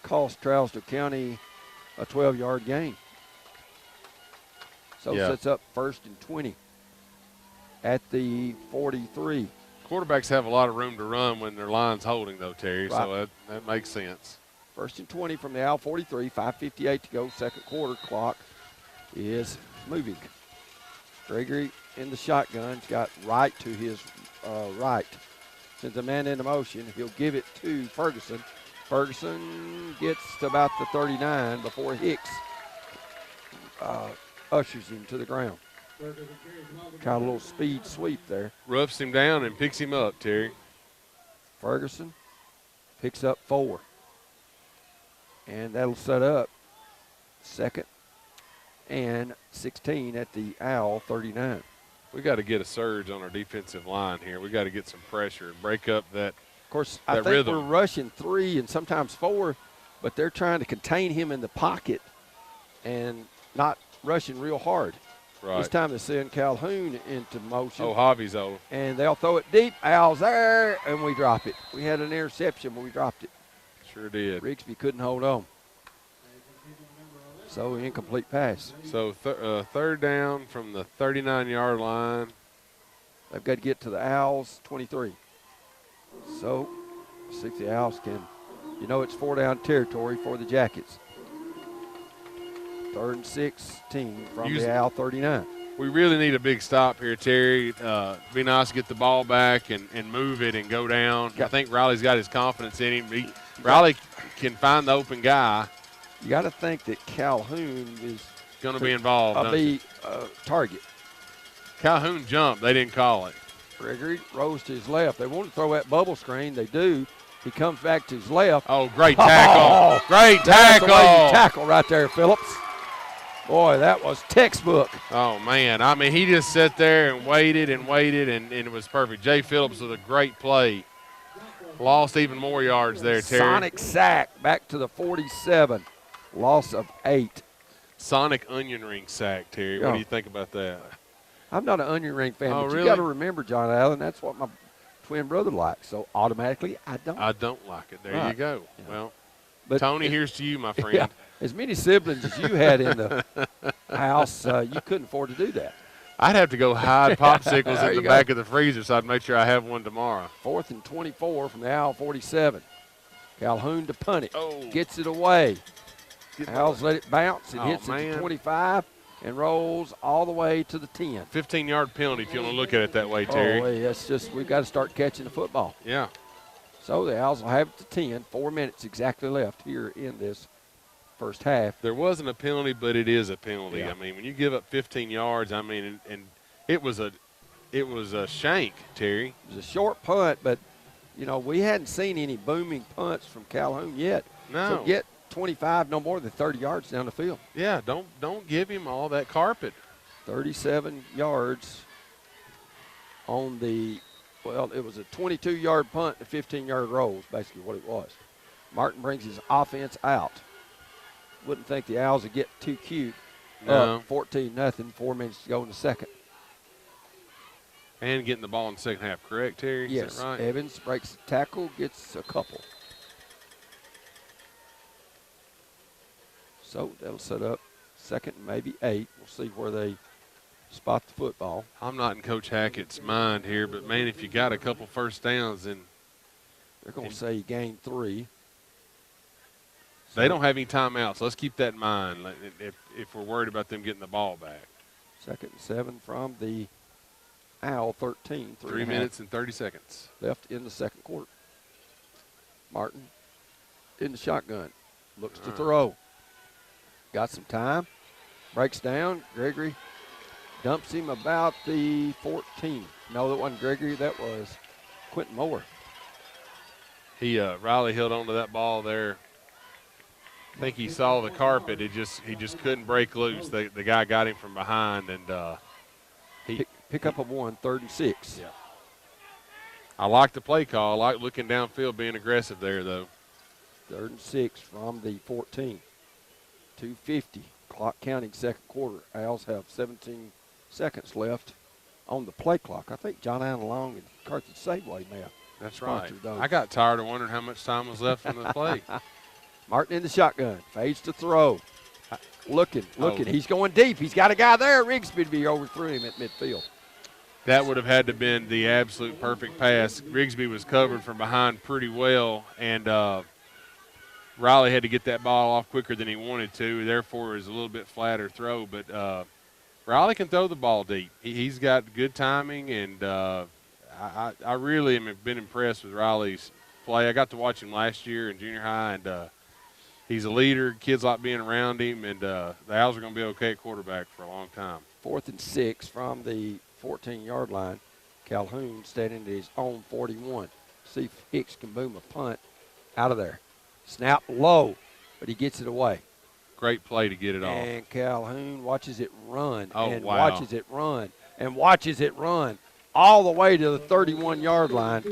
Cost Trousdale County a 12-yard gain. So sets up 1st and 20 at the 43. Quarterbacks have a lot of room to run when their line's holding, though, Terry, so that makes sense. 1st and 20 from the Al 43, 5:58 to go, second quarter. Clock is moving. Gregory in the shotgun. He's got right to his right. Sends a man into motion. He'll give it to Ferguson. Ferguson gets to about the 39 before Hicks ushers him to the ground. Kind of a little speed sweep there. Roughs him down and picks him up, Terry. Ferguson picks up 4. And that'll set up 2nd and 16 at the Owl 39. We got to get a surge on our defensive line here. We got to get some pressure and break up that. Of course, I think rhythm. We're rushing 3 and sometimes 4, but they're trying to contain him in the pocket and not rushing real hard. Right. This time they send Calhoun into motion. Oh, Javi's over. And they'll throw it deep. Al's there, and we drop it. We had an interception, but we dropped it. Sure did. Rigsby couldn't hold on. So incomplete pass. So third down from the 39-yard line. They've got to get to the Owls 23. So see if the Owls can, it's 4-down territory for the Jackets. 3rd and 16 from the Owl 39. We really need a big stop here, Terry. Be nice to get the ball back and move it and go down. I think Riley's got his confidence in him. Riley can find the open guy. You got to think that Calhoun is going to be involved. Target. Calhoun jumped. They didn't call it. Gregory rose to his left. They want to throw that bubble screen. They do. He comes back to his left. Oh, great tackle. Great tackle. That's the way you tackle right there, Phillips. Boy, that was textbook. Oh, man. I mean, he just sat there and waited, and it was perfect. Jay Phillips with a great play. Lost even more yards there, Terry. Sonic sack back to the 47. Loss of 8. Sonic onion ring sack, Terry. Yeah. What do you think about that? I'm not an onion ring fan, but really? you got to remember, John Allen, that's what my twin brother likes. So automatically, I don't. I don't like it. There you go. Yeah. Well, but Tony, here's to you, my friend. Yeah, as many siblings as you had in the house, you couldn't afford to do that. I'd have to go hide popsicles in the back of the freezer so I'd make sure I have one tomorrow. 4th and 24 from the Owl 47. Calhoun to punt it. Oh. Gets it away. Owls let it bounce. It hits it to 25 and rolls all the way to the 10. 15-yard penalty if you want to look at it that way, Terry. Oh, that's just, we've got to start catching the football. Yeah. So the Owls will have it to 10. 4 minutes exactly left here in this first half. There wasn't a penalty, but it is a penalty. Yeah. I mean, when you give up 15 yards, I mean, and it was a shank, Terry. It was a short punt, but, we hadn't seen any booming punts from Calhoun yet. No. So get 25, no more than 30 yards down the field. Yeah, don't give him all that carpet. 37 yards on the, it was a 22-yard punt and 15-yard rolls, basically what it was. Martin brings his offense out. Wouldn't think the Owls would get too cute. No. 14-0, 4 minutes to go in the second. And getting the ball in the second half, correct, Terry? Yes, Is that right? Evans breaks the tackle, gets a couple. So that'll set up 2nd and maybe 8. We'll see where they spot the football. I'm not in Coach Hackett's mind here, but, man, if you got a couple first downs, then They're going to say he gained 3. They don't have any timeouts. Let's keep that in mind if we're worried about them getting the ball back. 2nd and 7 from the Owl 13. 3 minutes and 30 seconds. Left in the second quarter. Martin in the shotgun. Looks to throw. Got some time. Breaks down. Gregory dumps him about the 14. No, that wasn't Gregory. That was Quentin Moore. Riley held on to that ball there. I think he saw the carpet. He just couldn't break loose. The guy got him from behind, and Pick up a 1, 3rd and 6. Yeah. I like the play call. I like looking downfield, being aggressive there, though. 3rd and 6 from the 14. 2:50. Clock counting second quarter. Owls have 17 seconds left on the play clock. I think John Allen Long and Carthage Safeway may have. That's right. Those. I got tired of wondering how much time was left in the play. Martin in the shotgun. Fades to throw. Looking. He's going deep. He's got a guy there. Rigsby to be overthrew him at midfield. That would have had to have been the absolute perfect pass. Rigsby was covered from behind pretty well, and Riley had to get that ball off quicker than he wanted to. Therefore, it was a little bit flatter throw. But Riley can throw the ball deep. He's got good timing, and I really have been impressed with Riley's play. I got to watch him last year in junior high, and he's a leader. Kids like being around him, and the Owls are going to be okay at quarterback for a long time. 4th and 6 from the 14-yard line. Calhoun standing at his own 41. See if Hicks can boom a punt out of there. Snap low, but he gets it away. Great play to get it off. And Calhoun watches it run. Wow. Watches it run and watches it run all the way to the 31-yard line.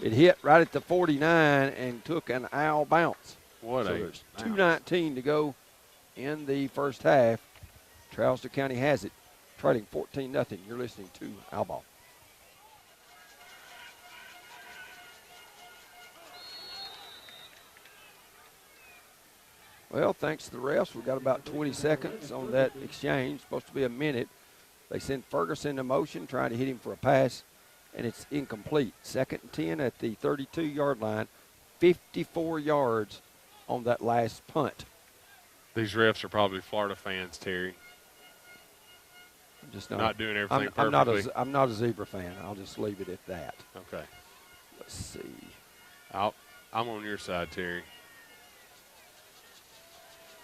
It hit right at the 49 and took an Owl bounce. There's 2:19 to go in the first half. Trousdale County has it, trailing 14-0. You're listening to Owl Ball. Well, thanks to the refs, we've got about 20 seconds on that exchange. Supposed to be a minute. They send Ferguson in motion, trying to hit him for a pass, and it's incomplete. 2nd and 10 at the 32-yard line, 54 yards on that last punt. These refs are probably Florida fans, Terry. I'm just not doing everything perfectly. I'm not a Zebra fan. I'll just leave it at that. Okay. Let's see. I'm on your side, Terry.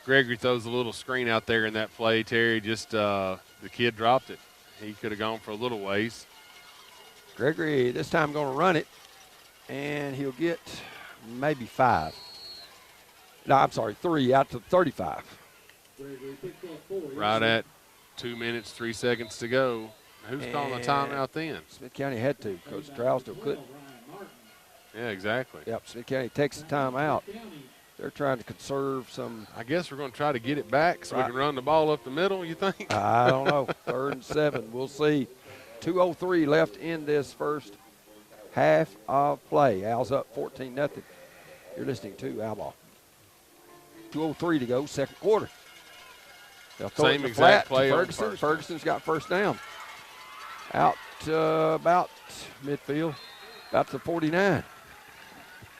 Gregory throws a little screen out there in that play, Terry. Just the kid dropped it. He could have gone for a little ways. Gregory this time going to run it, and he'll get maybe 5. No, I'm sorry, 3 out to 35. Right at 2 minutes, 3 seconds to go. Who's calling the timeout then? Smith County had to. Coach Trousdale couldn't. Yeah, exactly. Yep, Smith County takes the timeout. They're trying to conserve some. I guess we're going to try to get it back so we can run the ball up the middle, you think? I don't know. 3rd and 7. We'll see. 2:03 left in this first half of play. Owls up 14-0. You're listening to Owl Ball. 2:03 to go, second quarter. They'll throw Same it exact flat play to on Ferguson. first. Ferguson's got first down. Out about midfield, about to 49.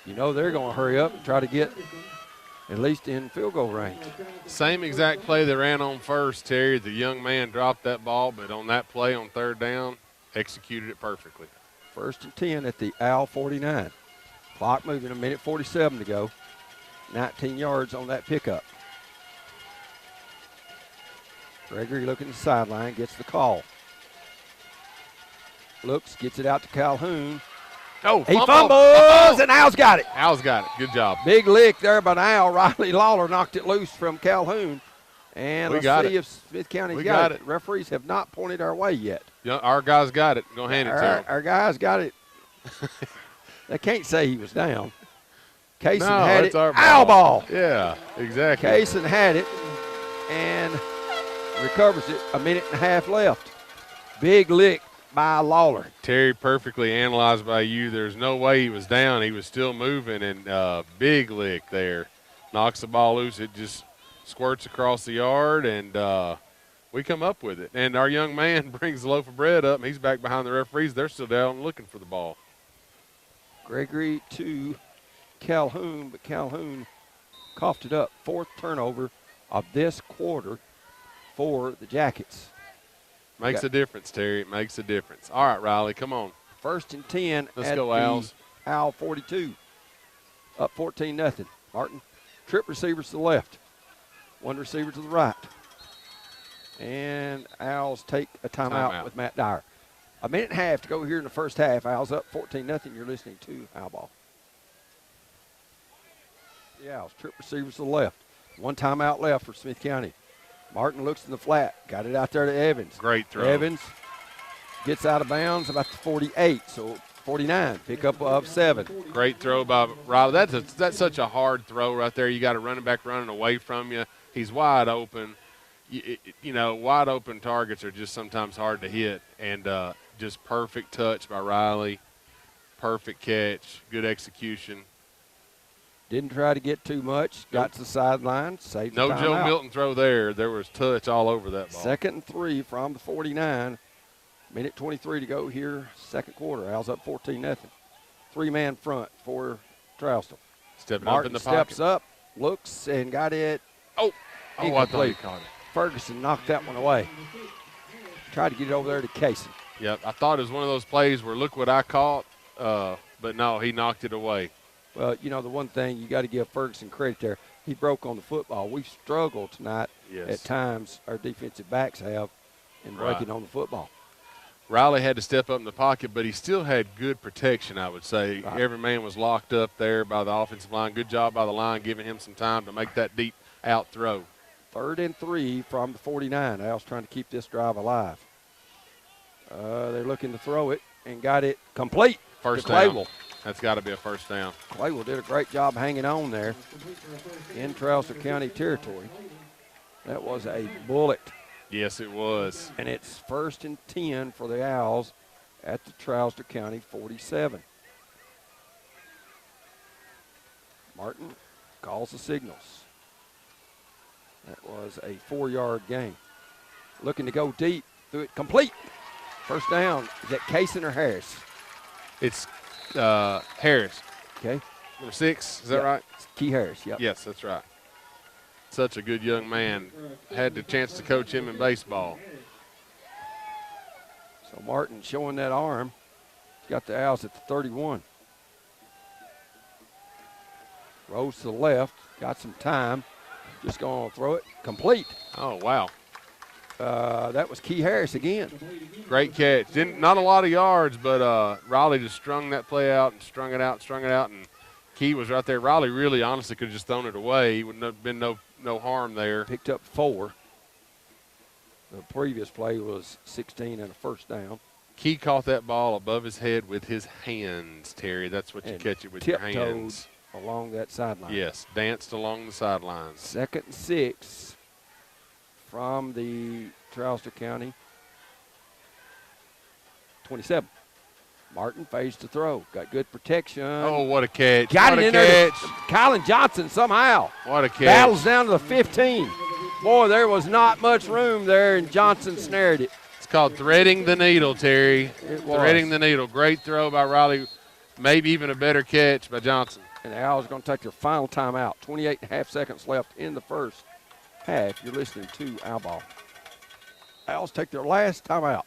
You know they're going to hurry up and try to get at least in field goal range. Same exact play they ran on first, Terry. The young man dropped that ball, but on that play on 3rd down, executed it perfectly. 1st and 10 at the Owl 49. Clock moving, 1:47 to go. 19 yards on that pickup. Gregory looking at the sideline, gets the call. Looks, gets it out to Calhoun. Oh, he fumbles, and Owl's got it. Owl's got it. Good job. Big lick there by Owl. Riley Lawler knocked it loose from Calhoun. And let's see if Smith County's got it. Referees have not pointed our way yet. Yeah, our guys got it. Go hand it to them. Our guys got it. They can't say he was down. Kaysen No, had it's it. our Owl ball. Yeah, exactly. Kaysen had it and recovers it. 1.5 minutes left. Big lick by Lawler. Terry, perfectly analyzed by you. There's no way he was down. He was still moving, and big lick there. Knocks the ball loose. It just squirts across the yard, and we come up with it. And our young man brings the loaf of bread up, and he's back behind the referees. They're still down looking for the ball. Gregory to Calhoun, but Calhoun coughed it up. 4th turnover of this quarter for the Jackets. Makes a difference, Terry. It makes a difference. All right, Riley, come on. 1st and 10 Let's at go, the Owls. Owl 42. Up 14-0. Martin, trip receivers to the left. 1 receiver to the right. And Owls take a timeout with Matt Dyer. A minute and a half to go here in the first half. Owls up 14-0. You're listening to Owl Ball. The Owls, trip receivers to the left. 1 timeout left for Smith County. Martin looks in the flat. Got it out there to Evans. Great throw. Evans gets out of bounds about the 48, so 49. Pickup of 7. Great throw by Riley. That's such a hard throw right there. You got a running back running away from you. He's wide open. You know, wide open targets are just sometimes hard to hit. And just perfect touch by Riley. Perfect catch. Good execution. Didn't try to get too much. Got to the sideline. Saved the No timeout. Joe Milton throw there. There was touch all over that ball. 2nd and 3 from the 49. Minute 23 to go here, second quarter. Owls up 14-0. 3-man front for Trousdale. Stepping Martin up in the pocket. steps up, looks, and got it. I thought he Incomplete. caught it. Ferguson knocked that one away. Tried to get it over there to Casey. Yep, I thought it was one of those plays where look what I caught, but no, he knocked it away. Well, you know, the one thing you got to give Ferguson credit there, he broke on the football. We've struggled tonight at times, our defensive backs have, in breaking on the football. Riley had to step up in the pocket, but he still had good protection, I would say. Right. Every man was locked up there by the offensive line. Good job by the line, giving him some time to make that deep out throw. 3rd and 3 from the 49. Owls trying to keep this drive alive. They're looking to throw it and got it complete. First to down. Claywell. That's got to be a first down. Claywell did a great job hanging on there in Trousdale County territory. That was a bullet. Yes, it was. And it's 1st and 10 for the Owls at the Trousdale County 47. Martin calls the signals. That was a 4-yard gain. Looking to go deep. Threw it complete. First down. Is that Kaysen or Harris? It's Harris. Okay. Number 6, is that right? It's Key Harris, yep. Yes, that's right. Such a good young man. Had the chance to coach him in baseball. So Martin showing that arm. He's got the Owls at the 31. Rolls to the left. Got some time. Just going to throw it. Complete. Oh, wow. That was Key Harris again. Great catch. Not a lot of yards, but Riley just strung that play out and strung it out, and Key was right there. Riley really honestly could have just thrown it away. He wouldn't have been no harm there. Picked up 4. The previous play was 16 and a first down. Key caught that ball above his head with his hands, Terry. That's what you catch it with your hands. Along that sideline. Yes, danced along the sidelines. 2nd and 6 from the Trousdale County 27. Martin fades to throw. Got good protection. Oh, what a catch. Got what it a in there. catch. Kylan Johnson somehow. What a catch. Battles down to the 15. Boy, there was not much room there, and Johnson snared it. It's called threading the needle, Terry. It was. Threading the needle. Great throw by Riley. Maybe even a better catch by Johnson. And the Owls are going to take their final timeout. 28 and a half seconds left in the first half. You're listening to Owl Ball. Owls take their last timeout.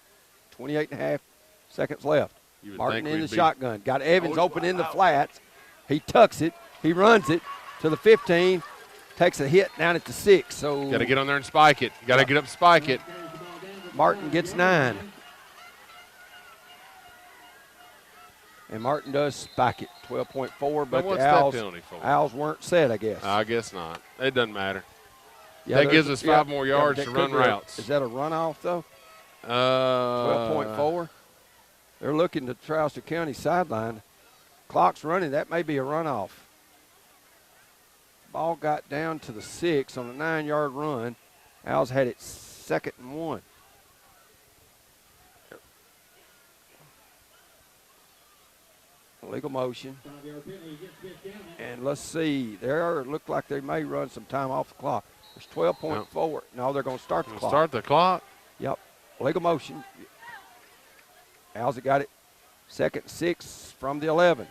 28 and a half seconds left. Martin in the shotgun. Got Evans open in the flats. He tucks it. He runs it to the 15. Takes a hit down at the 6. So got to get on there and spike it. Got to get up and spike it. Martin gets 9. And Martin does spike it, 12.4, but the Owls weren't set, I guess. I guess not. It doesn't matter. Yeah, that gives us 5 more yards to run routes. Is that a runoff, though? 12.4. They're looking to Trousdale County sideline. Clock's running. That may be a runoff. Ball got down to the 6 on a 9-yard run. Owls had it 2nd and 1. Legal motion. And let's see. Look like they may run some time off the clock. There's 12.4. No, they're going to start the clock. Start the clock? Yep. Legal motion. Owls have got it. 2nd and 6 from the 11.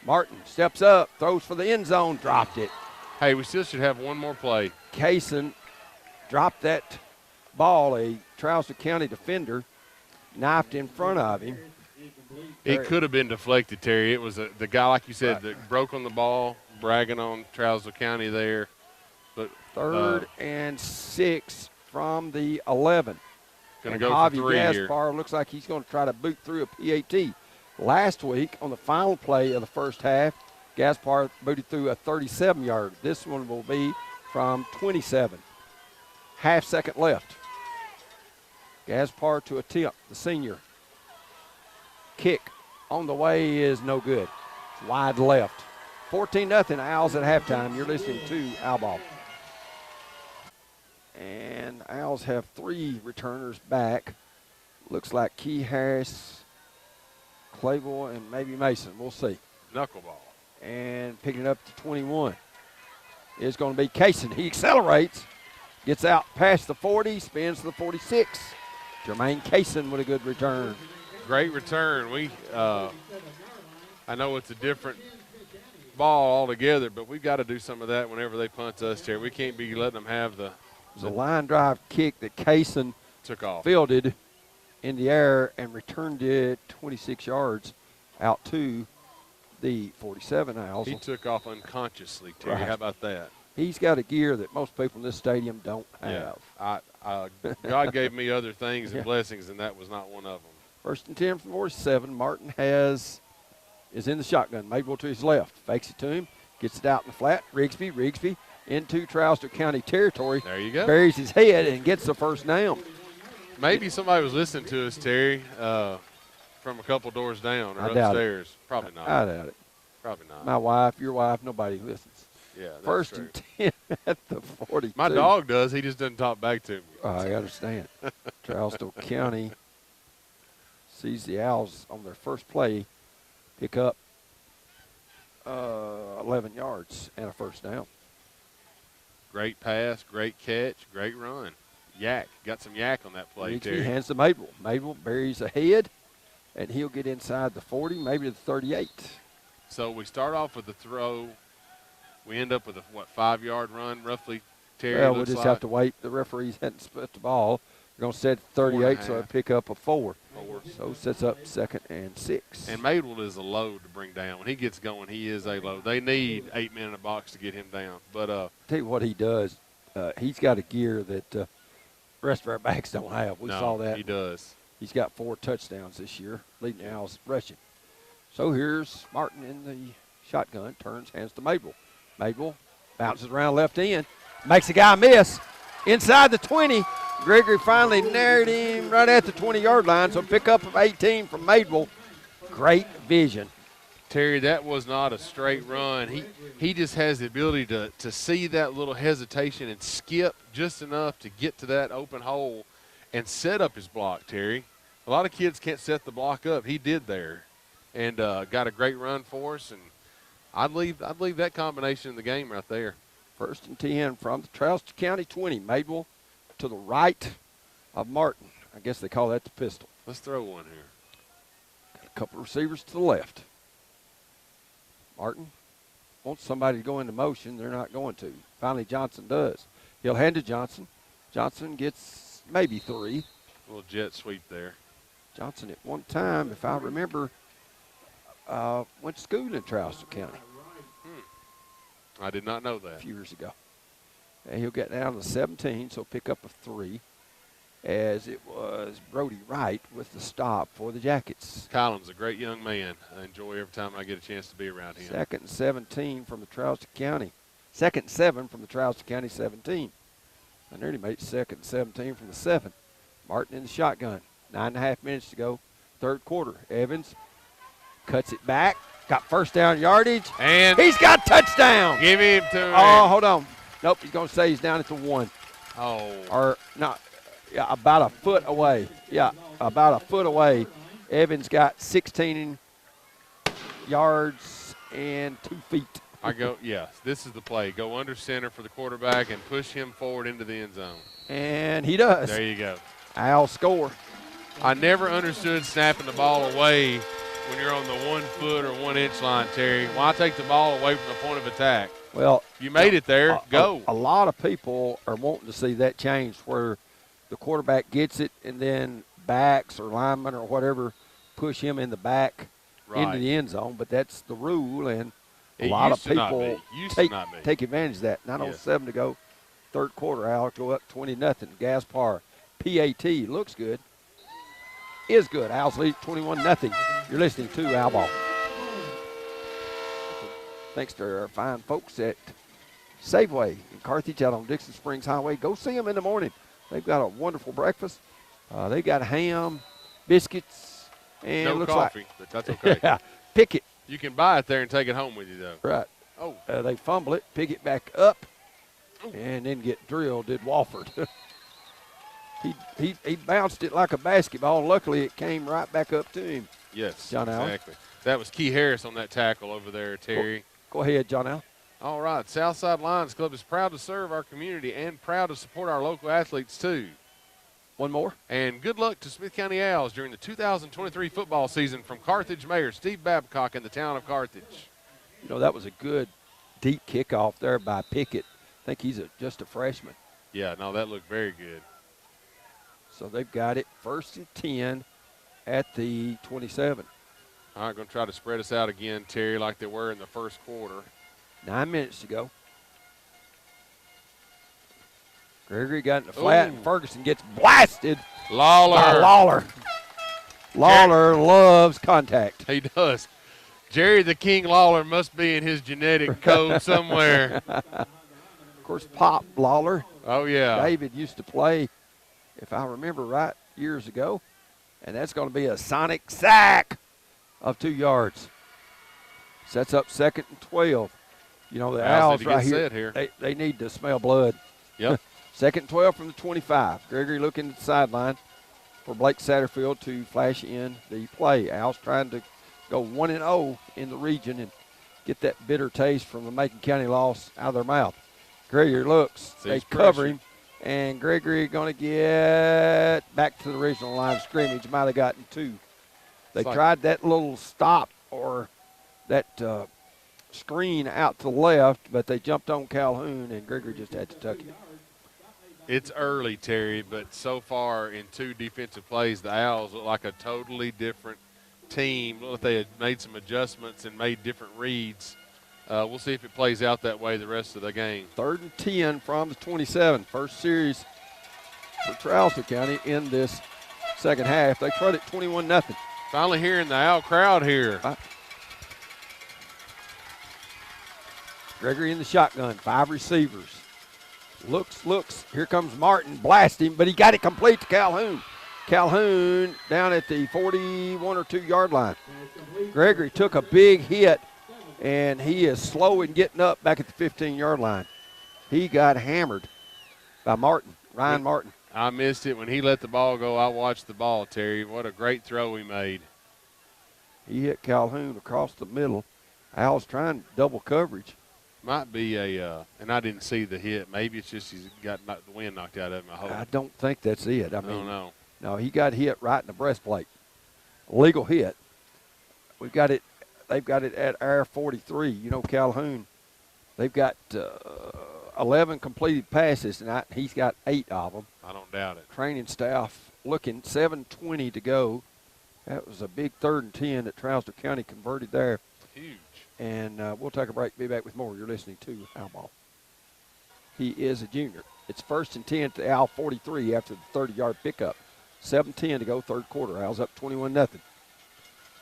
Martin steps up, throws for the end zone, dropped it. Hey, we still should have one more play. Kaysen dropped that ball. A Trousdale County defender knifed in front of him. It could have been deflected, Terry. It was the guy, like you said, that broke on the ball, bragging on Trousdale County there. But 3rd and 6 from the 11. Going to go for 3 here. Gaspar looks like he's going to try to boot through a PAT. Last week, on the final play of the first half, Gaspar booted through a 37-yard. This one will be from 27. Half-second left. Gaspar to attempt, the senior. Kick on the way is no good. It's wide left. 14-0 Owls at halftime. You're listening to Owl Ball. And Owls have 3 returners back. Looks like Key Harris, Clayville, and maybe Mason. We'll see. Knuckleball. And picking it up to 21 is going to be Kaysen. He accelerates, gets out past the 40, spins to the 46. Jermaine Kaysen with a good return. Great return. I know it's a different ball altogether, but we've got to do some of that whenever they punt us here. We can't be letting them have the. It was a line drive kick that Kaysen took off, fielded in the air, and returned it 26 yards out to the 47 Owls. He took off unconsciously, Terry. Right. How about that? He's got a gear that most people in this stadium don't have. Yeah. God gave me other things and blessings, and that was not one of them. 1st and 10 from 47. Martin is in the shotgun. Madewell to his left. Fakes it to him. Gets it out in the flat. Rigsby into Trousdale County territory. There you go. Buries his head and gets the first down. Maybe somebody was listening to us, Terry, from a couple doors down or upstairs. Probably not. I doubt it. Probably not. My wife, your wife, nobody listens. Yeah, that's 1st true. and 10 at the 42. My dog does. He just doesn't talk back to me. I understand. Trousdale County sees the Owls on their first play pick up 11 yards and a first down. Great pass, great catch, great run. Yak. Got some yak on that play, Terry. He hands to Madewell. Madewell buries ahead, and he'll get inside the 40, maybe to the 38. So we start off with the throw. We end up with a, 5-yard run roughly, Terry? Well, we'll just have to wait. The referees hadn't split the ball. They're going to set 38, so they pick up a 4. So sets up 2nd and 6. And Madewell is a load to bring down. When he gets going, he is a load. They need 8 men in a box to get him down. But tell you what he does. He's got a gear that the rest of our backs don't have. We saw that. He does. He's got 4 touchdowns this year, leading the Owls rushing. So here's Martin in the shotgun, turns, hands to Madewell. Madewell bounces around left end, makes a guy miss. Inside the 20, Gregory finally nared him right at the 20-yard line, so pick up of 18 from Madewell. Great vision. Terry, that was not a straight run. He just has the ability to see that little hesitation and skip just enough to get to that open hole and set up his block, Terry. A lot of kids can't set the block up. He did there and got a great run for us. And I'd leave that combination in the game right there. 1st and 10 from the Trousdale County 20. Madewell to the right of Martin. I guess they call that the pistol. Let's throw one here. Got a couple of receivers to the left. Martin wants somebody to go into motion. They're not going to. Finally, Johnson does. He'll hand to Johnson. Johnson gets maybe 3. A little jet sweep there. Johnson at one time, if I remember, went to school in Trousdale County. I did not know that. A few years ago. And he'll get down to 17, so pick up a 3, as it was Brody Wright with the stop for the Jackets. Collins, a great young man. I enjoy every time I get a chance to be around him. 2nd and 17 from the Trousdale County. 2nd and 7 from the Trousdale County 17. I nearly made 2nd and 17 from the 7. Martin in the shotgun. 9.5 minutes to go. 3rd quarter. Evans cuts it back. Got first down yardage. And he's got touchdown. Give him to him. Oh, hold on. Nope, he's going to say he's down at the 1. Oh. Or not. Yeah, about a foot away. Yeah, about a foot away. Evans got 16 yards and 2 feet. Yes, this is the play. Go under center for the quarterback and push him forward into the end zone. And he does. There you go. Owls score. I never understood snapping the ball away when you're on the 1 foot or 1 inch line, Terry. Why take the ball away from the point of attack? Well, you made it there. Go. A lot of people are wanting to see that change where the quarterback gets it and then backs or linemen or whatever push him in the back into the end zone. But that's the rule, and a lot of people take advantage of that. 9:07 to go, third quarter. Al go up 20-0. Gaspar, PAT looks good. Is good. Al's lead 21-0. You're listening to Al Ball. Thanks to our fine folks at Safeway in Carthage out on Dixon Springs Highway. Go see them in the morning. They've got a wonderful breakfast. They got ham, biscuits, and no looks coffee, like, but that's okay. Yeah, pick it. You can buy it there and take it home with you, though. Right. Oh. They fumble it, pick it back up, and then get drilled. Did Walford. He bounced it like a basketball. Luckily, it came right back up to him. Yes, John Allen. exactly. That was Key Harris on that tackle over there, Terry. Go ahead, John Allen. All right, Southside Lions Club is proud to serve our community and proud to support our local athletes, too. One more. And good luck to Smith County Owls during the 2023 football season from Carthage Mayor Steve Babcock in the town of Carthage. You know, that was a good deep kickoff there by Pickett. I think he's just a freshman. Yeah, no, that looked very good. So they've got it 1st and 10 at the 27. All right, going to try to spread us out again, Terry, like they were in the first quarter. 9 minutes to go. Gregory got in the flat, and Ferguson gets blasted by Lawler. Lawler loves contact. He does. Jerry the King Lawler must be in his genetic code somewhere. Of course, Pop Lawler. Oh, yeah. David used to play, if I remember right, years ago. And that's going to be a sonic sack of 2 yards. Sets up 2nd and 12. You know, the Owls right here. They need to smell blood. Yep. 2nd and 12 from the 25. Gregory looking at the sideline for Blake Satterfield to flash in the play. Owls trying to go 1-0 in the region and get that bitter taste from the Macon County loss out of their mouth. Gregory looks. They cover him. And Gregory going to get back to the original line of scrimmage. Might have gotten 2. They tried that little stop or that screen out to the left, but they jumped on Calhoun, and Gregory just had to tuck it. It's early, Terry, but so far in 2 defensive plays, the Owls look like a totally different team. Look like they had made some adjustments and made different reads. We'll see if it plays out that way the rest of the game. 3rd and 10 from the 27. First series for Trousdale County in this second half. They tried it 21-0. Finally hearing the Owl crowd here. Gregory in the shotgun, 5 receivers. Looks. Here comes Martin, blast him, but he got it complete to Calhoun. Calhoun down at the 41 or 2 yard line. Gregory took a big hit, and he is slow in getting up back at the 15-yard line. He got hammered by Ryan Martin. I missed it when he let the ball go. I watched the ball, Terry. What a great throw he made. He hit Calhoun across the middle. Al's trying double coverage. Might be and I didn't see the hit. Maybe it's just he's got the wind knocked out of him. I don't think that's it. I mean, no. No, he got hit right in the breastplate. Legal hit. We've got it. They've got it at our 43. You know, Calhoun, they've got 11 completed passes, and he's got 8 of them. I don't doubt it. Training staff looking 7:20 to go. That was a big 3rd and 10 that Trousdale County converted there. Huge. And we'll take a break. Be back with more. You're listening to Al Ball. He is a junior. It's 1st and 10 to Al 43 after the 30-yard pickup. 7:10 to go, 3rd quarter. Al's up 21-0.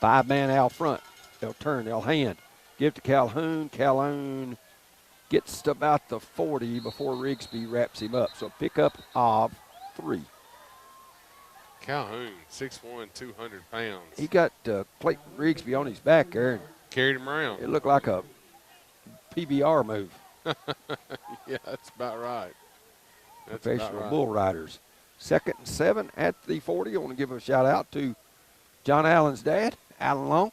5-man Al front. They'll turn. They'll hand. Give to Calhoun. Calhoun gets to about the 40 before Rigsby wraps him up. So pickup of 3. Calhoun, 6'1", 200 pounds. He got Clayton Rigsby on his back there. And carried him around. It looked like a PBR move. Yeah, that's about right. Professional bull riders. 2nd and 7 at the 40. I want to give a shout out to John Allen's dad, Alan Long.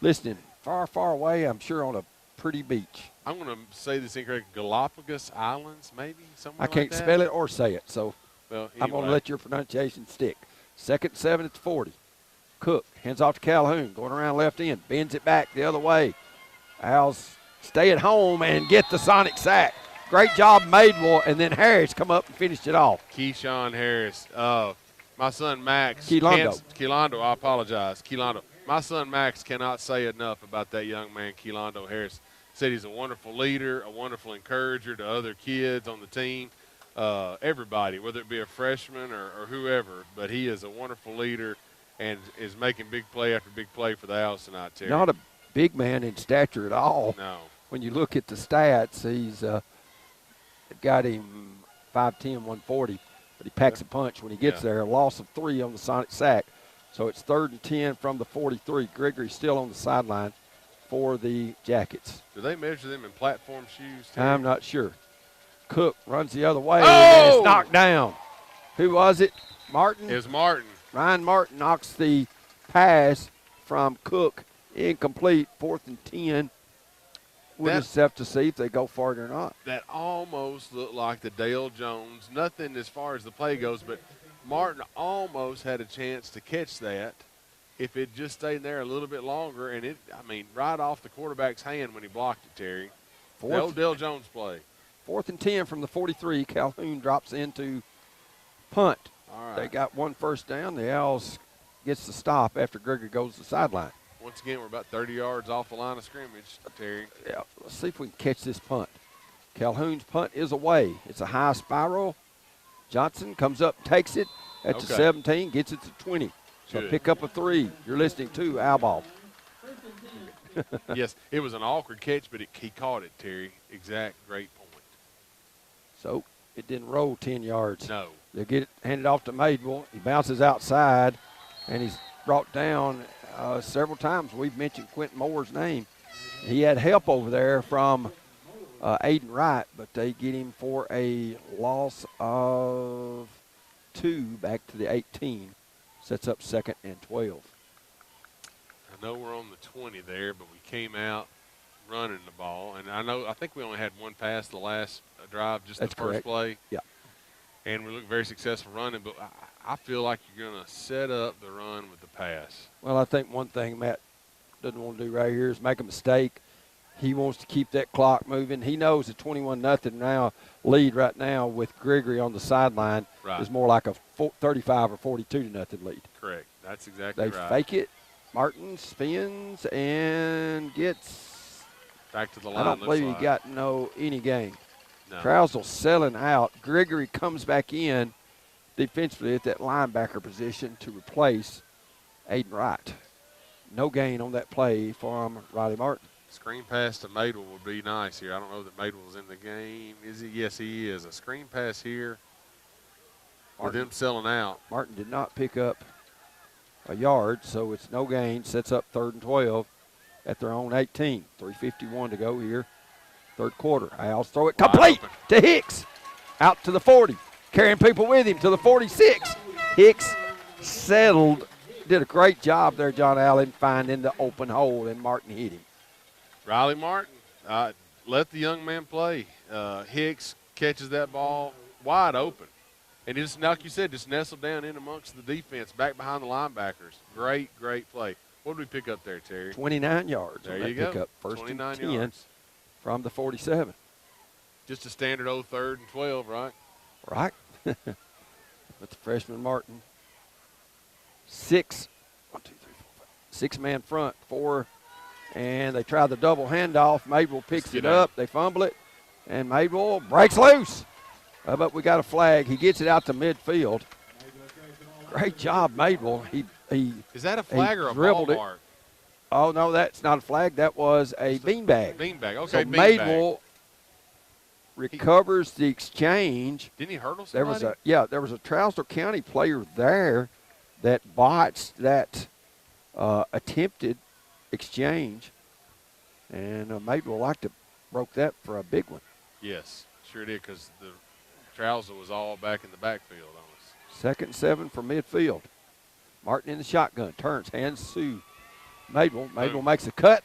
Listening far, far away, I'm sure on a pretty beach. I'm going to say this incorrect. Galapagos Islands, maybe? Somewhere I can't like that? spell it or say it, so well, anyway. I'm going to let your pronunciation stick. 2nd and 7 at the 40. Cook hands off to Calhoun, going around left end, bends it back the other way. Owls stay at home and get the sonic sack. Great job, Madewell, and then Harris come up and finished it off. Keyshawn Harris. My son Max. Quilondo, I apologize. Quilondo. My son Max cannot say enough about that young man, Quilondo Harris. Said he's a wonderful leader, a wonderful encourager to other kids on the team, everybody, whether it be a freshman or whoever. But he is a wonderful leader and is making big play after big play for the Owls tonight, Terry. Not a big man in stature at all. No. When you look at the stats, he's got him 5'10", 140, but he packs a punch when he gets there. A loss of 3 on the sonic sack. So it's 3rd and 10 from the 43. Gregory's still on the sideline for the Jackets. Do they measure them in platform shoes, Terry? I'm not sure. Cook runs the other way, Oh! and it's knocked down. Who was it? Martin? It was Martin. Ryan Martin knocks the pass from Cook incomplete, 4th and 10. We'll just have to see if they go for it or not. That almost looked like the Dale Jones. Nothing as far as the play goes, but Martin almost had a chance to catch that if it just stayed there a little bit longer. And right off the quarterback's hand when he blocked it, Terry. The old Dale Jones play. 4th and 10 from the 43. Calhoun drops into punt. All right. They got 1 first down. The Owls gets the stop after Gregory goes to the sideline. Once again, we're about 30 yards off the line of scrimmage, Terry. Yeah, let's see if we can catch this punt. Calhoun's punt is away. It's a high spiral. Johnson comes up, takes it at the 17, gets it to 20. So Good. pick up a 3. You're listening to Owl Ball. Yes, it was an awkward catch, but he caught it, Terry. Great point. So it didn't roll 10 yards. No. They get it handed off to Madewell. He bounces outside, and he's brought down several times. We've mentioned Quentin Moore's name. He had help over there from Aiden Wright, but they get him for a loss of 2 back to the 18. Sets up 2nd and 12. I know we're on the 20 there, but we came out running the ball. And I think we only had 1 pass the last drive, just That's the first correct. play. Yeah. And we looked very successful running, but I feel like you're going to set up the run with the pass. Well, I think one thing Matt doesn't want to do right here is make a mistake. He wants to keep that clock moving. He knows the 21-0 now lead right now with Gregory on the sideline is more like a 35 or 42-0 lead. Correct. That's exactly They right. fake it. Martin spins and gets back to the line. I don't believe he got any gain. No. Trousdale selling out. Gregory comes back in defensively at that linebacker position to replace Aiden Wright. No gain on that play from Riley Martin. Screen pass to Madewell would be nice here. I don't know that Madewell's in the game. Is he? Yes, he is. A screen pass here with them selling out. Martin did not pick up a yard, so it's no gain. Sets up 3rd and 12 at their own 18. 3:51 to go here. 3rd quarter. Owls throw it complete to Hicks. Out to the 40. Carrying people with him to the 46. Hicks settled. Did a great job there, John Allen, finding the open hole, and Martin hit him. Riley Martin, let the young man play. Hicks catches that ball wide open. And just like you said, just nestled down in amongst the defense, back behind the linebackers. Great play. What did we pick up there, Terry? 29 yards. There on that you go. Pickup. 1st and 10 yards. from the 47. Just a standard old 3rd and 12, right? Right. With the freshman Martin. 6-man front, 4. And they try the double handoff. Madewell picks it up. They fumble it. And Madewell breaks loose. But we got a flag. He gets it out to midfield. Great job, Madewell. Is that a flag or a ball mark? Oh, no, that's not a flag. That was a beanbag. Beanbag, okay, so beanbag. Madewell recovers the exchange. Didn't he hurdle somebody? There was a Trousdale County player there that botched that attempted exchange, and Madewell like to broke that for a big one. Yes, sure did, because the Trousdale was all back in the backfield on us. 2nd and 7 from midfield. Martin in the shotgun, turns, hands to Madewell. Madewell makes a cut,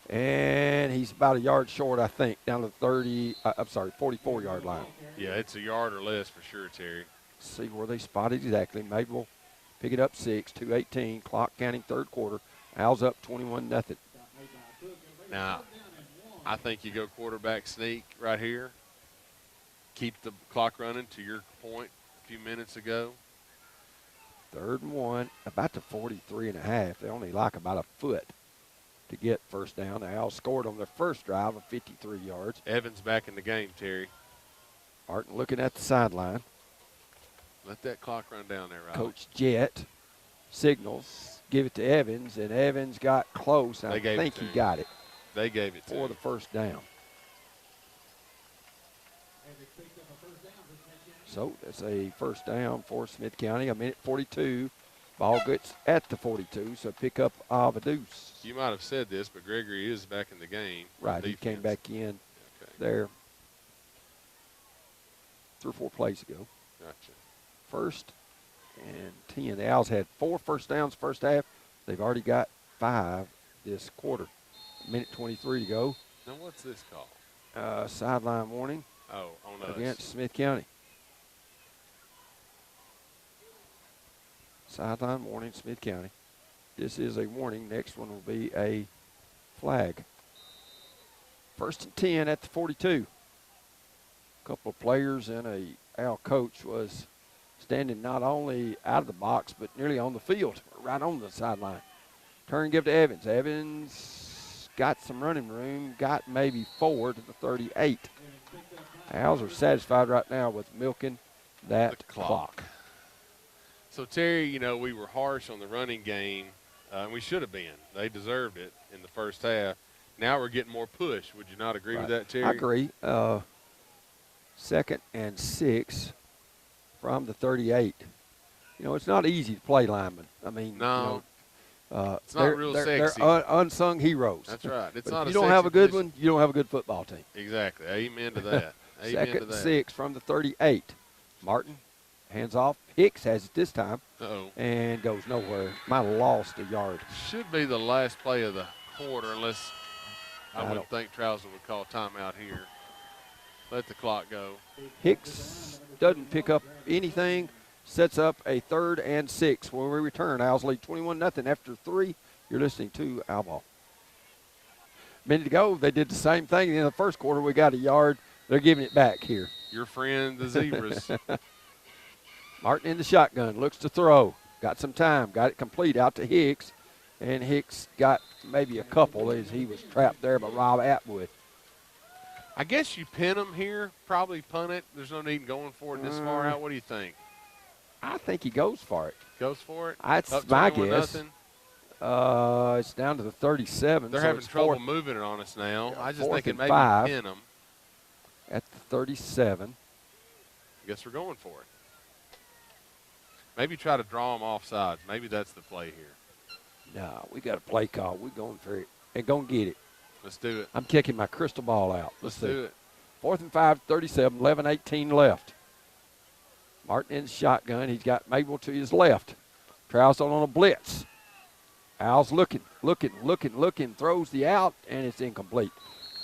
and he's about a yard short, I think, down to the 44-yard line. Yeah, it's a yard or less for sure, Terry. See where they spotted exactly. Madewell Pick it up 6, 2:18, clock counting third quarter. Owls up 21-0. Now, I think you go quarterback sneak right here. Keep the clock running to your point a few minutes ago. 3rd and 1, about to 43.5. They only like about a foot to get first down. The Owls scored on their first drive of 53 yards. Evans back in the game, Terry. Martin looking at the sideline. Let that clock run down there, Riley. Coach Jett signals, give it to Evans, and Evans got close. I think he got it. They gave it for the first down. So that's a first down for Smith County. 1:42. Ball gets at the 42, so pick up of a deuce. You might have said this, but Gregory is back in the game. Right, he came back in there 3 or 4 plays ago. Gotcha. 1st and 10. The Owls had 4 first downs first half. They've already got 5 this quarter. 1:23 to go. Now what's this call? Sideline warning. Oh, on us. Against Smith County. Sideline warning, Smith County. This is a warning. Next one will be a flag. 1st and 10 at the 42. A couple of players and a Owl coach was standing not only out of the box, but nearly on the field, right on the sideline. Turn, give to Evans. Evans got some running room, got maybe 4 to the 38. Owls are satisfied right now with milking that clock. So, Terry, you know, we were harsh on the running game, and we should have been. They deserved it in the first half. Now we're getting more push. Would you not agree with that, Terry? I agree. 2nd and 6 from the 38. You know, it's not easy to play linemen. I mean, no. It's not real sexy. They're unsung heroes. That's right. It's not if you don't have a good one, you don't have a good football team. Exactly. Amen to that. Amen 2nd to that. 6 from the 38. Martin, hands off. Hicks has it this time. Uh-oh. And goes nowhere. Might have lost a yard. Should be the last play of the quarter unless I would think Trousdale would call timeout here. Let the clock go. Hicks doesn't pick up anything. Sets up a 3rd and 6 when we return. Owls lead 21-0 after 3. You're listening to Owl Ball. Minute ago, they did the same thing. In the first quarter, we got a yard. They're giving it back here. Your friend, the Zebras. Martin in the shotgun, looks to throw. Got some time, got it complete out to Hicks. And Hicks got maybe a couple as he was trapped there by Rob Atwood. I guess you pin them here, probably punt it. There's no need in going for it this far out. What do you think? I think he goes for it. Goes for it? That's my guess. Nothing? It's down to the 37. They're having trouble moving it on us now. I just think it maybe pin them. At the 37. I guess we're going for it. Maybe try to draw them off sides. Maybe that's the play here. No, we got a play call. We're going for it. And going to get it. Let's do it. I'm kicking my crystal ball out. Let's do it. 4th and 5, 37, 11-18 left. Martin in the shotgun. He's got Mabel to his left. Trousdale on a blitz. Owls looking, throws the out, and it's incomplete.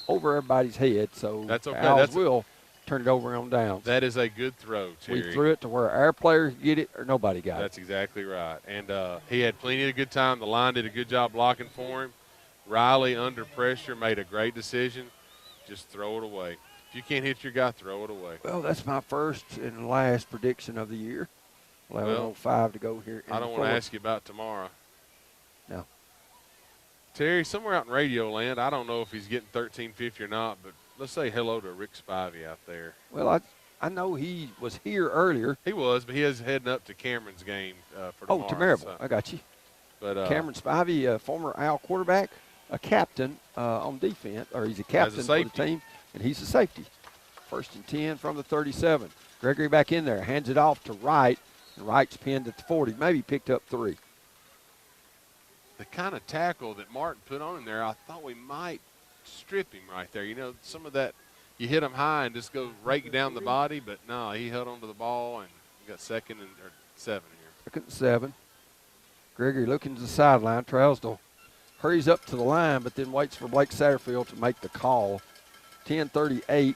Over everybody's head, so that's okay. Owls will turn it over on downs. That is a good throw, Terry. We threw it to where our players get it or nobody got it. That's exactly right. And he had plenty of good time. The line did a good job blocking for him. Riley, under pressure, made a great decision. Just throw it away. If you can't hit your guy, throw it away. Well, that's my first and last prediction of the year. 11:05 to go here. I don't want to ask you about tomorrow. No. Terry, somewhere out in Radio Land, I don't know if he's getting 1350 or not, but let's say hello to Rick Spivey out there. Well, I know he was here earlier. He was, but he is heading up to Cameron's game for tomorrow. Oh, to Maryville. So. I got you. But Cameron Spivey, former Owl quarterback, a captain on defense, or he's a captain for the team, and he's a safety. 1st and 10 from the 37. Gregory back in there, hands it off to Wright, and Wright's pinned at the 40. Maybe picked up 3. The kind of tackle that Martin put on him there, I thought we might strip him right there. You know, some of that, you hit him high and just go rake down the body, but no, he held onto the ball and got 2nd and 7 here. 2nd and 7. Gregory looking to the sideline. Trousdale hurries up to the line, but then waits for Blake Satterfield to make the call. 10:38,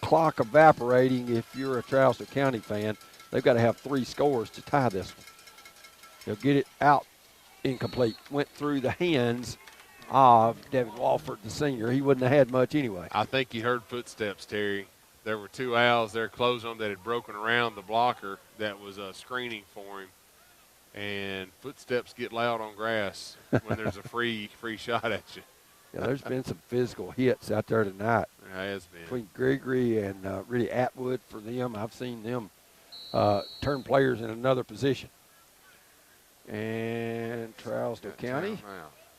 clock evaporating if you're a Trousdale County fan. They've got to have 3 scores to tie this one. He'll get it out incomplete. Went through the hands of David Walford, the senior. He wouldn't have had much anyway. I think he heard footsteps, Terry. There were two owls there close on that had broken around the blocker that was screening for him. And footsteps get loud on grass when there's a free shot at you. Yeah, there's been some physical hits out there tonight. There has been. Between Gregory and really Atwood for them. I've seen them turn players in another position. And Trousdale County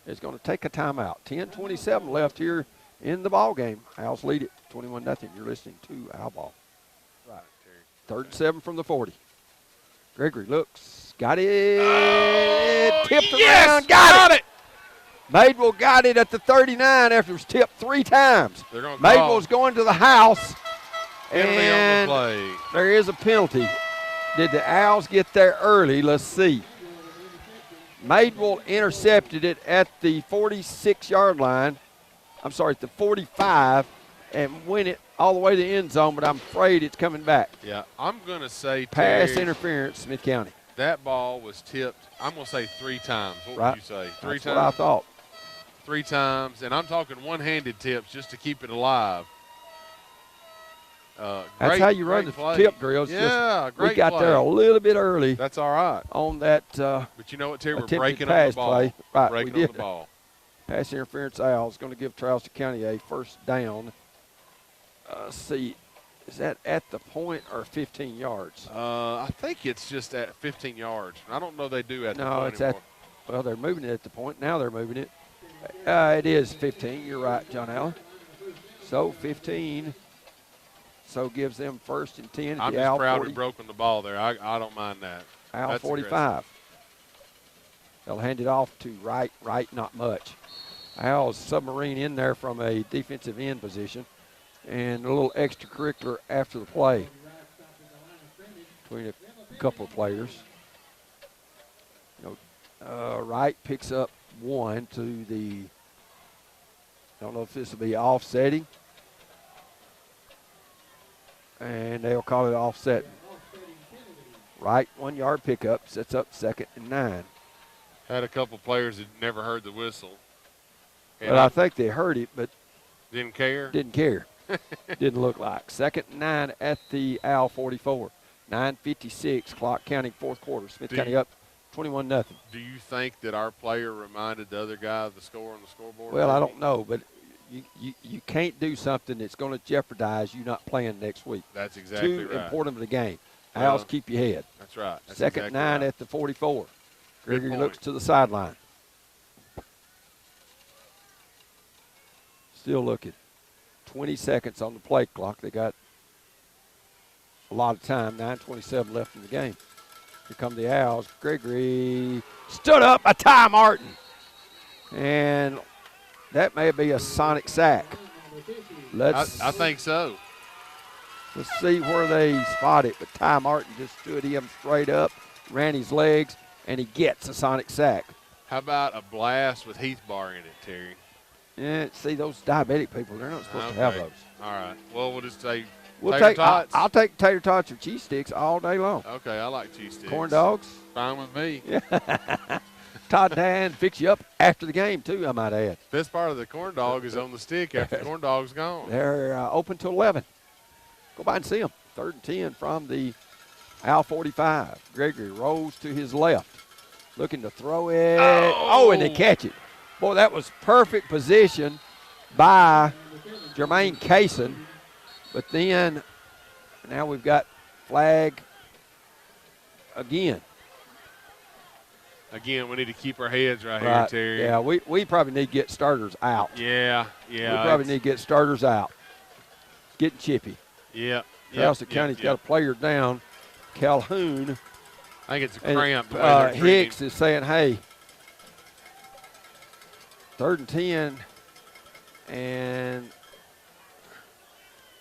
is going to take a timeout. 10:27 left here in the ball game. Owls lead it 21-0. You're listening to Owl Ball. Right, Terry. 3rd and 7 from the 40. Gregory looks, got it, tipped around, got it. Madewell got it at the 39 after it was tipped 3 times. Madewell's going to the house, and on the play. There is a penalty. Did the Owls get there early? Let's see. Madewell intercepted it at the 46-yard line. I'm sorry, at the 45, and went it all the way to the end zone, but I'm afraid it's coming back. Yeah, I'm going to say, Pass Terry, interference, Smith County. That ball was tipped, I'm going to say 3 times. What Right. would you say? 3 That's times? what I thought. 3 times, and I'm talking one-handed tips just to keep it alive. That's how you run the play. tip drills. Yeah, great We got play. there a little bit early That's all right. on that But you know what, Terry? We're attempted breaking on pass the ball. play. Right, breaking we on did. the ball. Pass interference. Owls going to give Trousdale County a first down. See, is that at the point or 15 yards? I think it's just at 15 yards. I don't know they do at the No, point it's anymore. well, they're moving it at the point. Now they're moving it. It is 15. You're right, John Allen. So 15. So gives them 1st and 10. I'm just proud we broke on the ball there. I don't mind that. Owl That's 45. aggressive. They'll hand it off to right, not much. Owls submarine in there from a defensive end position, and a little extracurricular after the play between a couple of players. Wright picks up 1 to the, I don't know if this will be offsetting, and they'll call it offset. Wright 1 yard pickup, sets up 2nd and 9. Had a couple players that never heard the whistle. And But I think they heard it, but didn't care. didn't care. Didn't look like. 2nd and 9 at the Owl 44. 9:56 clock counting 4th quarter. Smith County up 21-0. Do you think that our player reminded the other guy of the score on the scoreboard? Well, I don't know, but you can't do something that's going to jeopardize you not playing next week. That's exactly Too right. important of the game. Owls keep your head. That's right. That's 2nd exactly 9 right. at the 44. Gregory point. looks to the sideline. Still looking. 20 seconds on the play clock. They got a lot of time. 9:27 left in the game. Here come the Owls. Gregory stood up a Ty Martin. And that may be a sonic sack. I think so. Let's see where they spot it. But Ty Martin just stood him straight up, ran his legs, and he gets a sonic sack. How about a blast with Heath Bar in it, Terry? Yeah, see, those diabetic people, they're not supposed to have those. All right. Well, we'll just say We'll tater take. tots. I'll take tater tots or cheese sticks all day long. Okay, I like cheese sticks. Corn dogs. Fine with me. Todd Dan fix you up after the game too, I might add. Best part of the corn dog is on the stick after the corn dog's gone. They're open till 11. Go by and see them. 3rd and 10 from the Owl 45. Gregory rolls to his left, looking to throw it. Oh, and they catch it. Boy, that was perfect position by Jermaine Kaysen. But then now we've got flag again. Again, we need to keep our heads right here, Terry. Yeah, we probably need to get starters out. Yeah. We probably need to get starters out. It's getting chippy. Yeah. Trousdale County's got a player down. Calhoun. I think it's a cramp. The way they're treating Hicks is saying, hey, 3rd and 10, and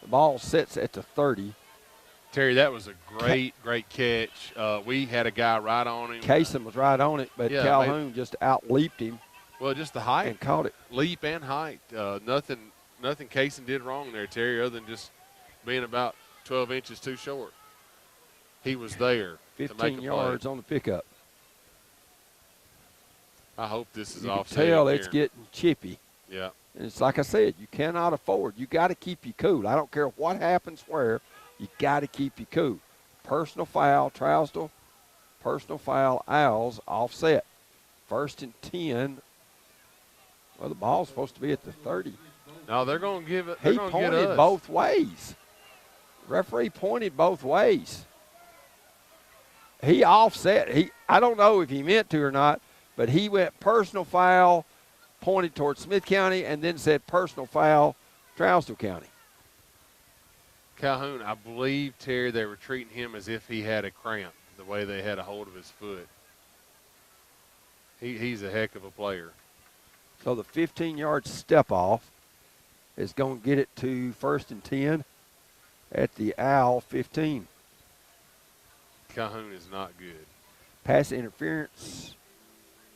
the ball sits at the 30. Terry, that was a great catch. We had a guy right on him. Kaysen was right on it, but Calhoun just out-leaped him. Well, just the height. And caught it. Leap and height. Nothing Kaysen did wrong there, Terry, other than just being about 12 inches too short. He was there. 15 yards on the pickup. I hope this is You can offset. tell it's getting chippy. Yeah. And it's like I said, you cannot afford. You got to keep you cool. I don't care what happens where. You got to keep you cool. Personal foul, Trousdale. Personal foul, Owls, offset. 1st and 10. Well, the ball's supposed to be at the 30. No, they're going to give it. He pointed both ways. Referee pointed both ways. He offset. I don't know if he meant to or not, but he went personal foul, pointed towards Smith County, and then said personal foul, Trousdale County. Calhoun, I believe, Terry, they were treating him as if he had a cramp, the way they had a hold of his foot. He's a heck of a player. So the 15-yard step off is going to get it to 1st and 10 at the Owl 15. Calhoun is not good. Pass interference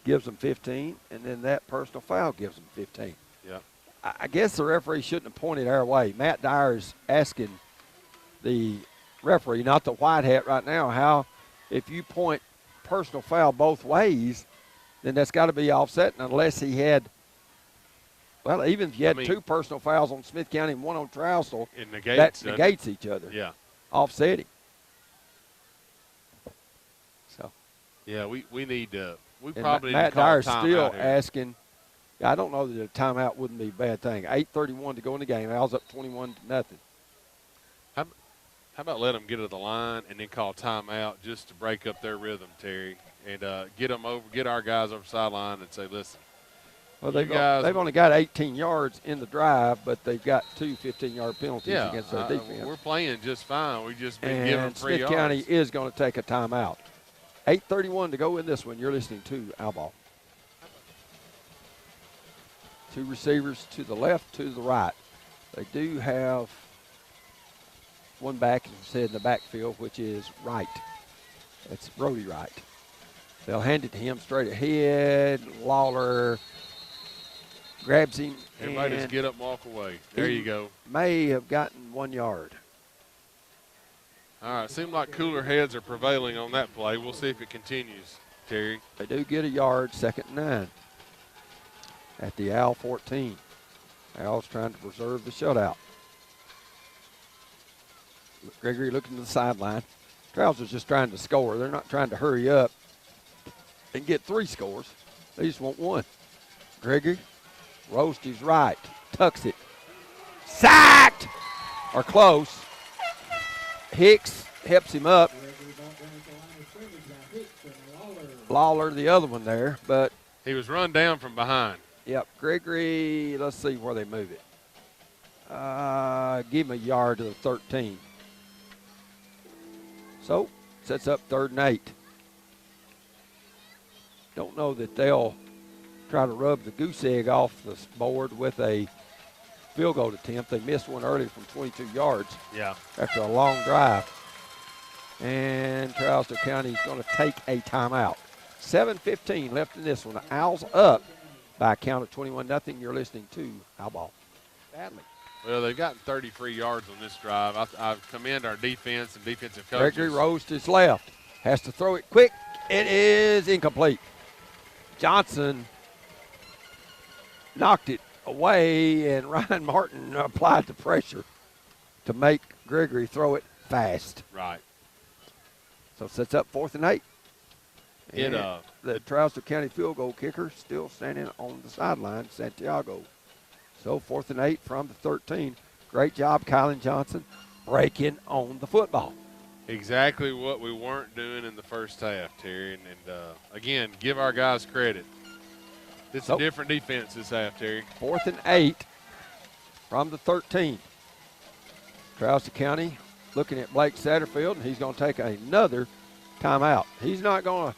gives them 15, and then that personal foul gives them 15. Yeah. I guess the referee shouldn't have pointed our way. Matt Dyer is asking the referee, not the white hat right now, how if you point personal foul both ways, then that's got to be offsetting unless he had, well, even if you had two personal fouls on Smith County and one on Trousdale, that negates each other. Yeah. Offsetting. So. Yeah, we need to. We and probably Matt need to call Dyer's timeout still here. asking. I don't know that a timeout wouldn't be a bad thing. 8:31 to go in the game. Owls up 21-0. How about let them get to the line and then call timeout just to break up their rhythm, Terry, and get our guys over the sideline and say, listen. Well, they've only got 18 yards in the drive, but they've got two 15-yard penalties against their defense. We're playing just fine. We've just been given 3 yards. Smith County is going to take a timeout. 8:31 to go in this one. You're listening to Owl Ball. Two receivers to the left, to the right. They do have one back, as I said, in the backfield, which is Wright. That's Brody Wright. They'll hand it to him straight ahead. Lawler grabs him. Everybody just get up and walk away. There you go. May have gotten 1 yard. All right, seems like cooler heads are prevailing on that play. We'll see if it continues, Terry. They do get a yard, 2nd and 9 at the Owl 14. Owls trying to preserve the shutout. Gregory looking to the sideline. Trousdale's just trying to score. They're not trying to hurry up and get 3 scores. They just want 1. Gregory rolls to his right, tucks it. Sacked! Or close. Hicks helps him up. Lawler, the other one there, but he was run down from behind. Yep, Gregory, let's see where they move it. Give him a yard to the 13. So, sets up 3rd and 8. Don't know that they'll try to rub the goose egg off the board with a field goal attempt. They missed one early from 22 yards. Yeah. After a long drive. And Trousdale County is going to take a timeout. 7:15 left in this one. The Owls up by a count of 21-0. You're listening to Owl Ball. Badly. Well, they've gotten 33 yards on this drive. I commend our defense and defensive coaches. Gregory rolls to his left. Has to throw it quick. It is incomplete. Johnson knocked it away, and Ryan Martin applied the pressure to make Gregory throw it fast. Right. So sets up 4th and 8. And the Trousdale County field goal kicker still standing on the sideline, Santiago. So 4th and 8 from the 13. Great job, Kylan Johnson, breaking on the football. Exactly what we weren't doing in the first half, Terry. And again, give our guys credit. It's a different defense this half, Terry. 4th and 8 from the 13. Trousdale County looking at Blake Satterfield, and he's going to take another timeout. He's not going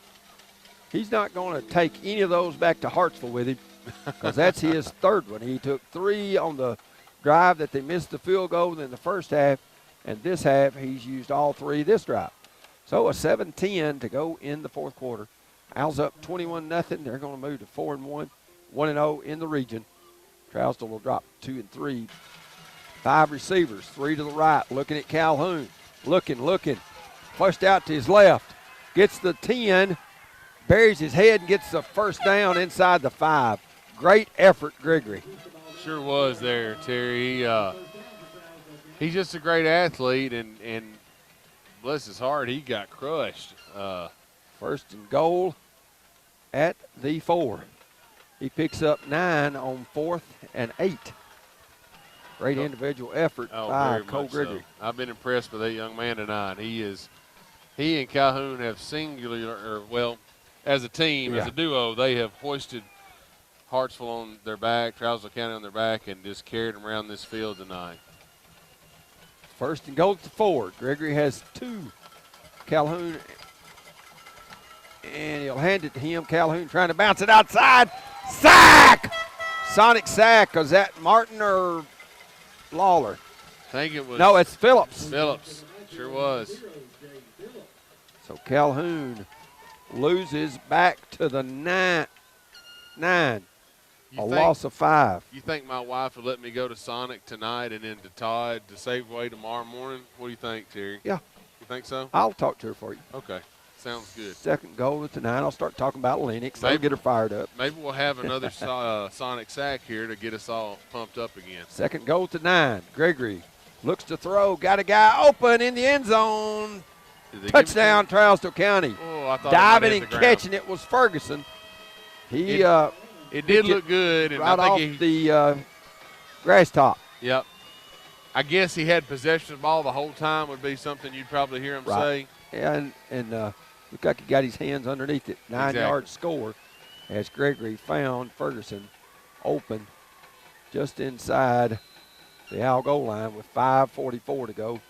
to take any of those back to Hartsville with him, because that's his 3rd one. He took 3 on the drive that they missed the field goal in the first half, and this half he's used all 3 this drive. So a 7-10 to go in the 4th quarter. Owls up 21-0. They're going to move to 4-1, 1-0 in the region. Trousdale will drop 2 and 3. 5 receivers, 3 to the right, looking at Calhoun. Looking. Pushed out to his left. Gets the 10. buries his head and gets the first down inside the 5. Great effort, Gregory. Sure was there, Terry. He's just a great athlete, and bless his heart, he got crushed. First and goal at the 4. He picks up 9 on 4th and 8. Great individual effort by Cole Gregory. So. I've been impressed with that young man tonight. He and Calhoun have as a team, as a duo, they have hoisted Hartsville on their back, Trousdale County on their back, and just carried them around this field tonight. First and goal at the 4. Gregory has 2. Calhoun, and he'll hand it to him. Calhoun trying to bounce it outside. Sack! Sonic sack. Was that Martin or Lawler? I think it was. No, it's Phillips. Phillips. Sure was. So Calhoun loses back to the 9. Loss of 5. You think my wife would let me go to Sonic tonight and then to Todd to Safeway tomorrow morning? What do you think, Terry? Yeah. You think so? I'll talk to her for you. Okay. Sounds good. Second goal at the 9. I'll start talking about Lennox. I'll get her fired up. Maybe we'll have another Sonic sack here to get us all pumped up again. Second goal at the 9. Gregory looks to throw. Got a guy open in the end zone. Touchdown, Trousdale County. Oh, I thought diving and catching it was Ferguson. It did look good. And right I think off the grass top. Yep. I guess he had possession of the ball the whole time would be something you'd probably hear him say. Yeah, and looked like he got his hands underneath it. 9-yard score as Gregory found Ferguson open just inside the Owl goal line with 5:44 to go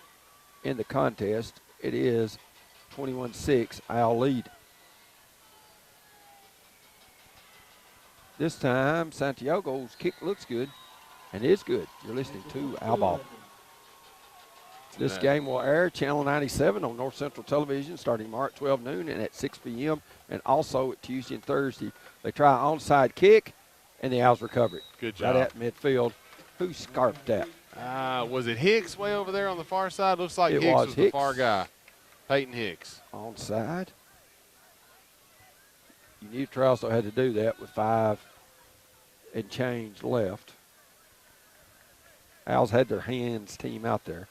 in the contest. It is 21-6, Owl lead. This time, Santiago's kick looks good and is good. You're listening to Owl Ball. This game will air Channel 97 on North Central Television starting tomorrow at 12 noon and at 6 p.m. and also at Tuesday and Thursday. They try an onside kick, and the Owls recover it. Good job. Right at midfield. Who scarfed that? Was it Hicks way over there on the far side? Looks like Hicks was the far guy. Peyton Hicks. Onside. You knew Trousdale had to do that with 5 and change left. Owls had their hands team out there.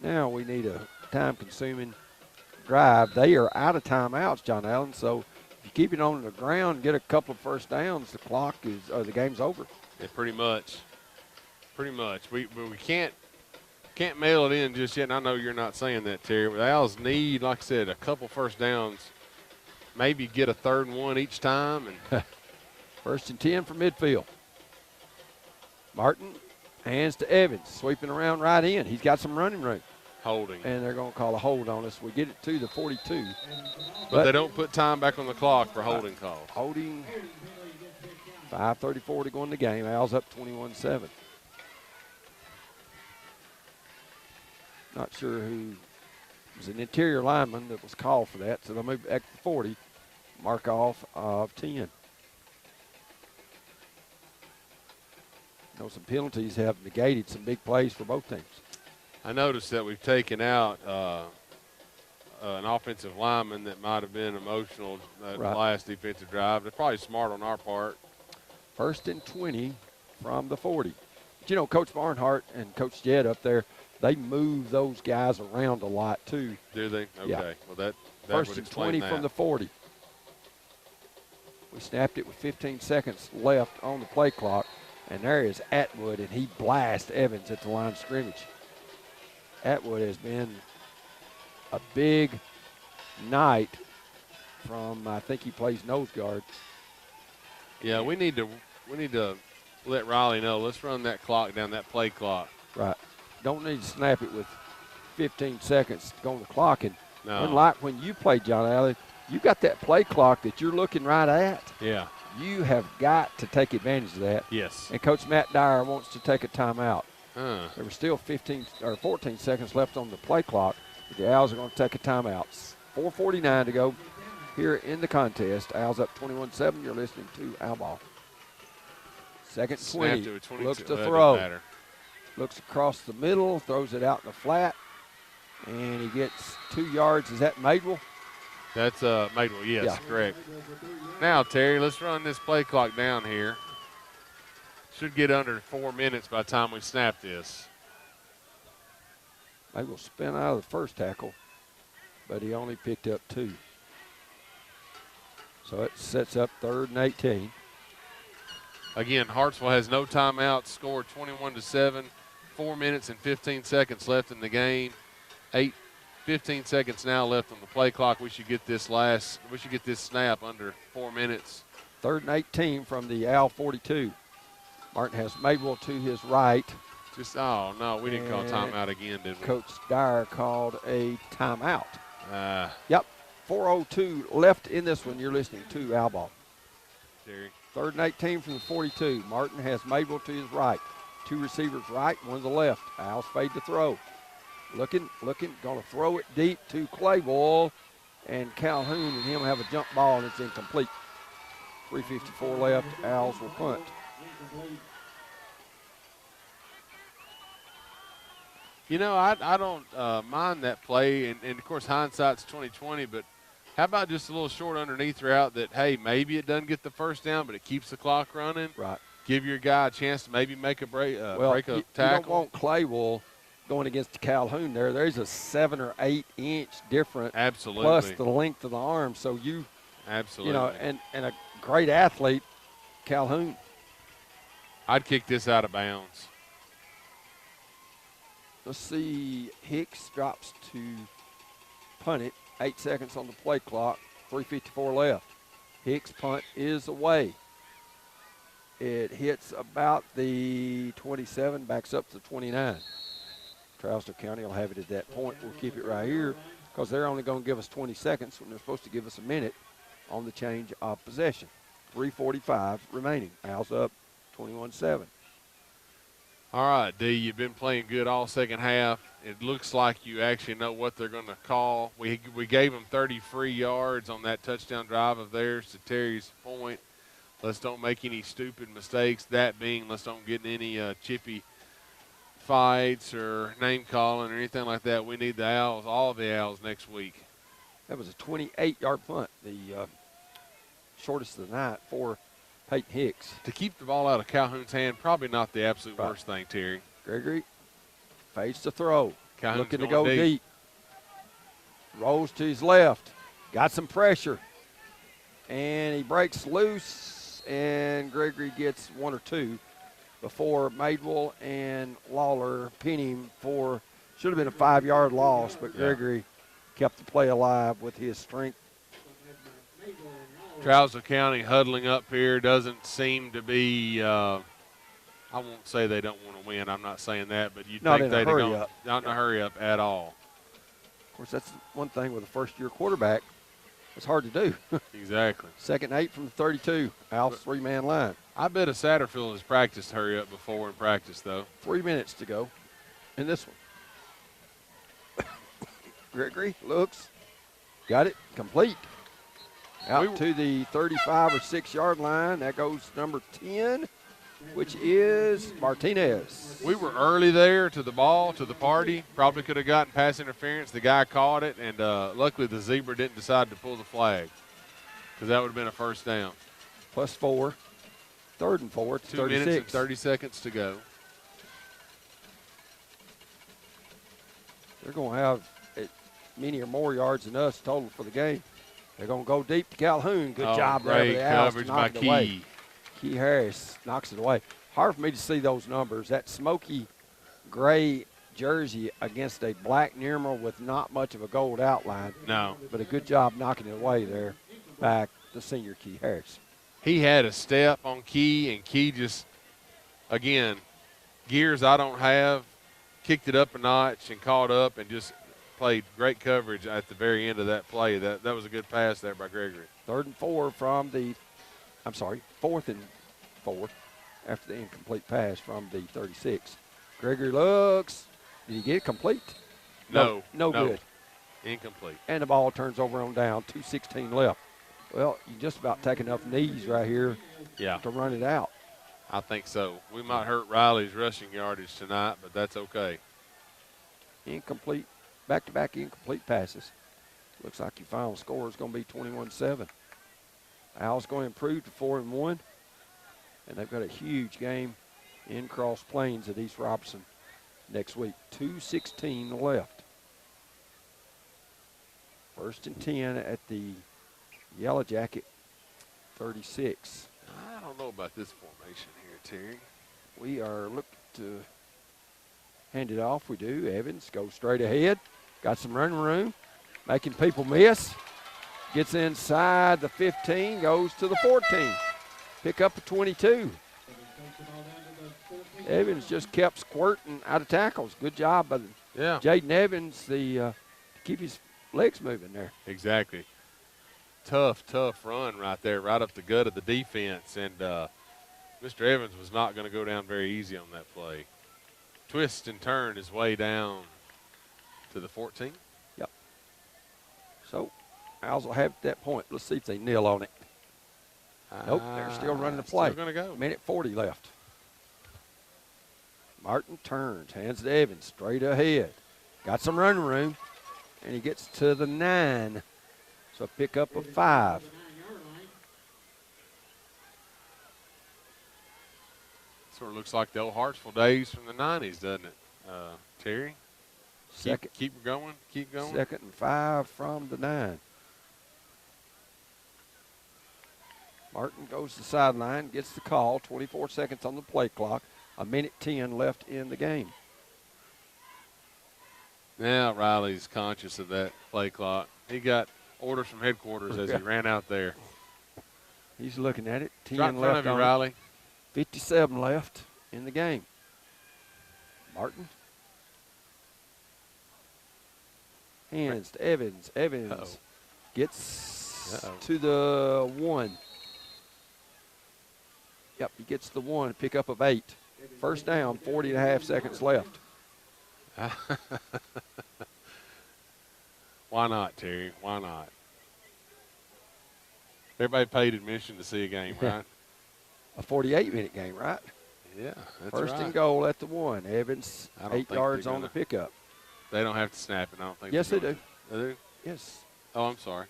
Now we need a time-consuming drive. They are out of timeouts, John Allen, so if you keep it on the ground and get a couple of first downs, the game's over. Yeah, pretty much. Pretty much. We can't mail it in just yet, and I know you're not saying that, Terry, but the Owls need, like I said, a couple first downs, maybe get a 3rd and 1 each time. And 1st and 10 from midfield. Martin hands to Evans, sweeping around right in. He's got some running room. Holding. And they're going to call a hold on us. We get it to the 42. But they don't put time back on the clock for holding calls. Holding. 5:34 to go in the game. Owls up 21-7. Not sure who. It was an interior lineman that was called for that, so they'll move back to 40. Mark off of 10. Some penalties have negated some big plays for both teams. I noticed that we've taken out an offensive lineman that might have been emotional at the last defensive drive. They're probably smart on our part. 1st and 20 from the 40. But, you know, Coach Barnhart and Coach Jed up there, they move those guys around a lot too. Do they? Okay. Yeah. Well, that 1st and 20 from the 40. We snapped it with 15 seconds left on the play clock. And there is Atwood, and he blasts Evans at the line of scrimmage. Atwood has been a big night from, I think he plays nose guard. Yeah, we need to let Riley know. Let's run that clock down, that play clock. Right. Don't need to snap it with 15 seconds to go on the clock. And no. Unlike when you played, John Allen, you got that play clock that you're looking right at. Yeah. You have got to take advantage of that. Yes. And Coach Matt Dyer wants to take a timeout. There were still 14 seconds left on the play clock, but the Owls are going to take a timeout. 4:49 to go here in the contest. Owls up 21-7. You're listening to Owl Ball. 2nd 20. Looks to throw. Looks across the middle, throws it out in the flat, and he gets 2 yards. Is that Madewell? That's Madewell, yes, Yeah. correct. Now, Terry, let's run this play clock down here. Should get under 4 minutes by the time we snap this. They will spin out of the first tackle, but he only picked up 2. So it sets up 3rd and 18. Again, Hartsville has no timeouts, scored 21-7, 4 minutes and 15 seconds left in the game. 15 seconds now left on the play clock. We should get this snap under 4 minutes. 3rd and 18 from the Al 42. Martin has Madewell to his right. Oh, no, we didn't call timeout again, did we? Coach Dyer called a timeout. Yep. 4:02 left in this one. You're listening to Al Ball. Terry. 3rd and 18 from the 42. Martin has Madewell to his right. 2 receivers right, 1 to the left. Al's fade to throw. Looking, going to throw it deep to Clayball. And Calhoun and him have a jump ball, and it's incomplete. 3:54 left. Owls will punt. You know, I don't mind that play, and of course hindsight's 20/20. But how about just a little short underneath route that, hey, maybe it doesn't get the first down, but it keeps the clock running. Right. Give your guy a chance to maybe make a break a tackle. You don't want Claywell going against Calhoun there. There's a 7 or 8 inch difference. Absolutely. Plus the length of the arm. So you, absolutely, you know, and a great athlete, Calhoun. I'd kick this out of bounds. Let's see. Hicks drops to punt it. 8 seconds on the play clock. 3:54 left. Hicks punt is away. It hits about the 27, backs up to 29. Trousdale County will have it at that point. We'll keep it right here because they're only going to give us 20 seconds when they're supposed to give us a minute on the change of possession. 3:45 remaining. Owls up 21-7. All right, D, you've been playing good all second half. It looks like you actually know what they're going to call. We gave them 30 free yards on that touchdown drive of theirs, to Terry's point. Let's don't make any stupid mistakes. That being, let's don't get in any chippy fights or name calling or anything like that. We need the Owls, all of the Owls, next week. That was a 28-yard punt, the shortest of the night for Peyton Hicks. To keep the ball out of Calhoun's hand, probably not the absolute worst thing, Terry. Gregory fades to throw. Calhoun's looking to go deep. Rolls to his left. Got some pressure. And he breaks loose, and Gregory gets 1 or 2 before Madewell and Lawler pin him for, should have been a 5-yard loss, but Gregory kept the play alive with his strength. Trousdale County huddling up here doesn't seem to be, I won't say they don't want to win. I'm not saying that, but you'd think they'd go not in a hurry up at all. Of course, that's one thing with a first-year quarterback. It's hard to do. Exactly. 2nd and 8 from the 32. Al's 3-man line. I bet a Satterfield has practiced hurry up before in practice, though. 3 minutes to go in this one. Gregory looks. Got it. Complete. Out to the 35 or 6-yard line. That goes number 10, which is Martinez. We were early there to the ball, to the party. Probably could have gotten pass interference. The guy caught it, and luckily the zebra didn't decide to pull the flag because that would have been a first down. +4. 3rd and 4. 2 minutes and 30 seconds to go. They're going to have many or more yards than us total for the game. They're going to go deep to Calhoun. Good job there. Great coverage by Key. Key Harris knocks it away. Hard for me to see those numbers. That smoky gray jersey against a black numeral with not much of a gold outline. No. But a good job knocking it away there by the senior Key Harris. He had a step on Key, and Key just, again, gears I don't have, kicked it up a notch and caught up and just played great coverage at the very end of that play. That was a good pass there by Gregory. 3rd and 4 from the, 4th and 4 after the incomplete pass from the 36. Gregory looks. Did he get it complete? No. Good. Incomplete. And the ball turns over on down. 2:16 left. Well, you just about take enough knees right here to run it out. I think so. We might hurt Riley's rushing yardage tonight, but that's okay. Incomplete. Back-to-back incomplete passes. Looks like your final score is going to be 21-7. Owls going to improve to 4-1, and they've got a huge game in Cross Plains at East Robertson next week. 2:16 left. 1st and 10 at the Yellow Jacket 36. I don't know about this formation here, Terry. We are looking to hand it off. We do. Evans goes straight ahead. Got some running room, making people miss. Gets inside the 15, goes to the 14. Pick up a 22. Evans just kept squirting out of tackles. Good job by Jaden Evans to keep his legs moving there. Exactly. Tough run right there, right up the gut of the defense. And Mr. Evans was not going to go down very easy on that play. Twist and turn his way down to the 14. Yep. So Owls will have at that point. Let's see if they kneel on it. Nope, they're still running the play. Still going to go. Minute 40 left. Martin turns, hands to Evans, straight ahead. Got some running room, and he gets to the 9. So pick up a 5. Sort of looks like the old Hartsville days from the 90s, doesn't it, Terry? Keep going. 2nd and 5 from the 9. Martin goes to the sideline, gets the call, 24 seconds on the play clock, 1:10 left in the game. Now Riley's conscious of that play clock. He got orders from headquarters as he ran out there. He's looking at it. 10 right in front left of you, on Riley. 57 left in the game. Martin. Hands to Evans. Evans gets to the 1. Yep, he gets the 1, pick up of 8. First down, 40.5 seconds left. Why not, Terry? Why not? Everybody paid admission to see a game, right? A 48-minute game, right? Yeah, that's First right. and goal at the 1. Evans, 8 yards on the pickup. They don't have to snap it, I don't think. Yes, they do. They do? Yes. Oh, I'm sorry.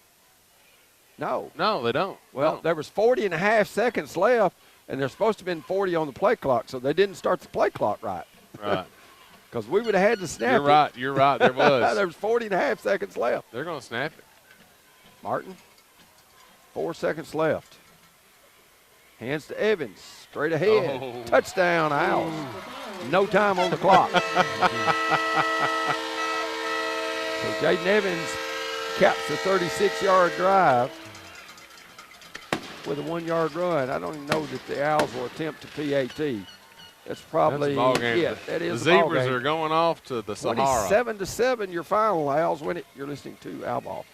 No. No, they don't. Well, there was 40.5 seconds left, and there's supposed to have been 40 on the play clock, so they didn't start the play clock right. Right. Because we would have had to snap You're right. You're right. There was. There was 40.5 seconds left. They're going to snap it. Martin, 4 seconds left. Hands to Evans, straight ahead. Oh. Touchdown, Owls. No time on the clock. So Jaden Evans caps a 36-yard drive with a 1-yard run. I don't even know that the Owls will attempt to PAT. That's probably it. That is the Zebras are going off to the Sahara. 27-7, your final. Owls win it. You're listening to Owl Ball.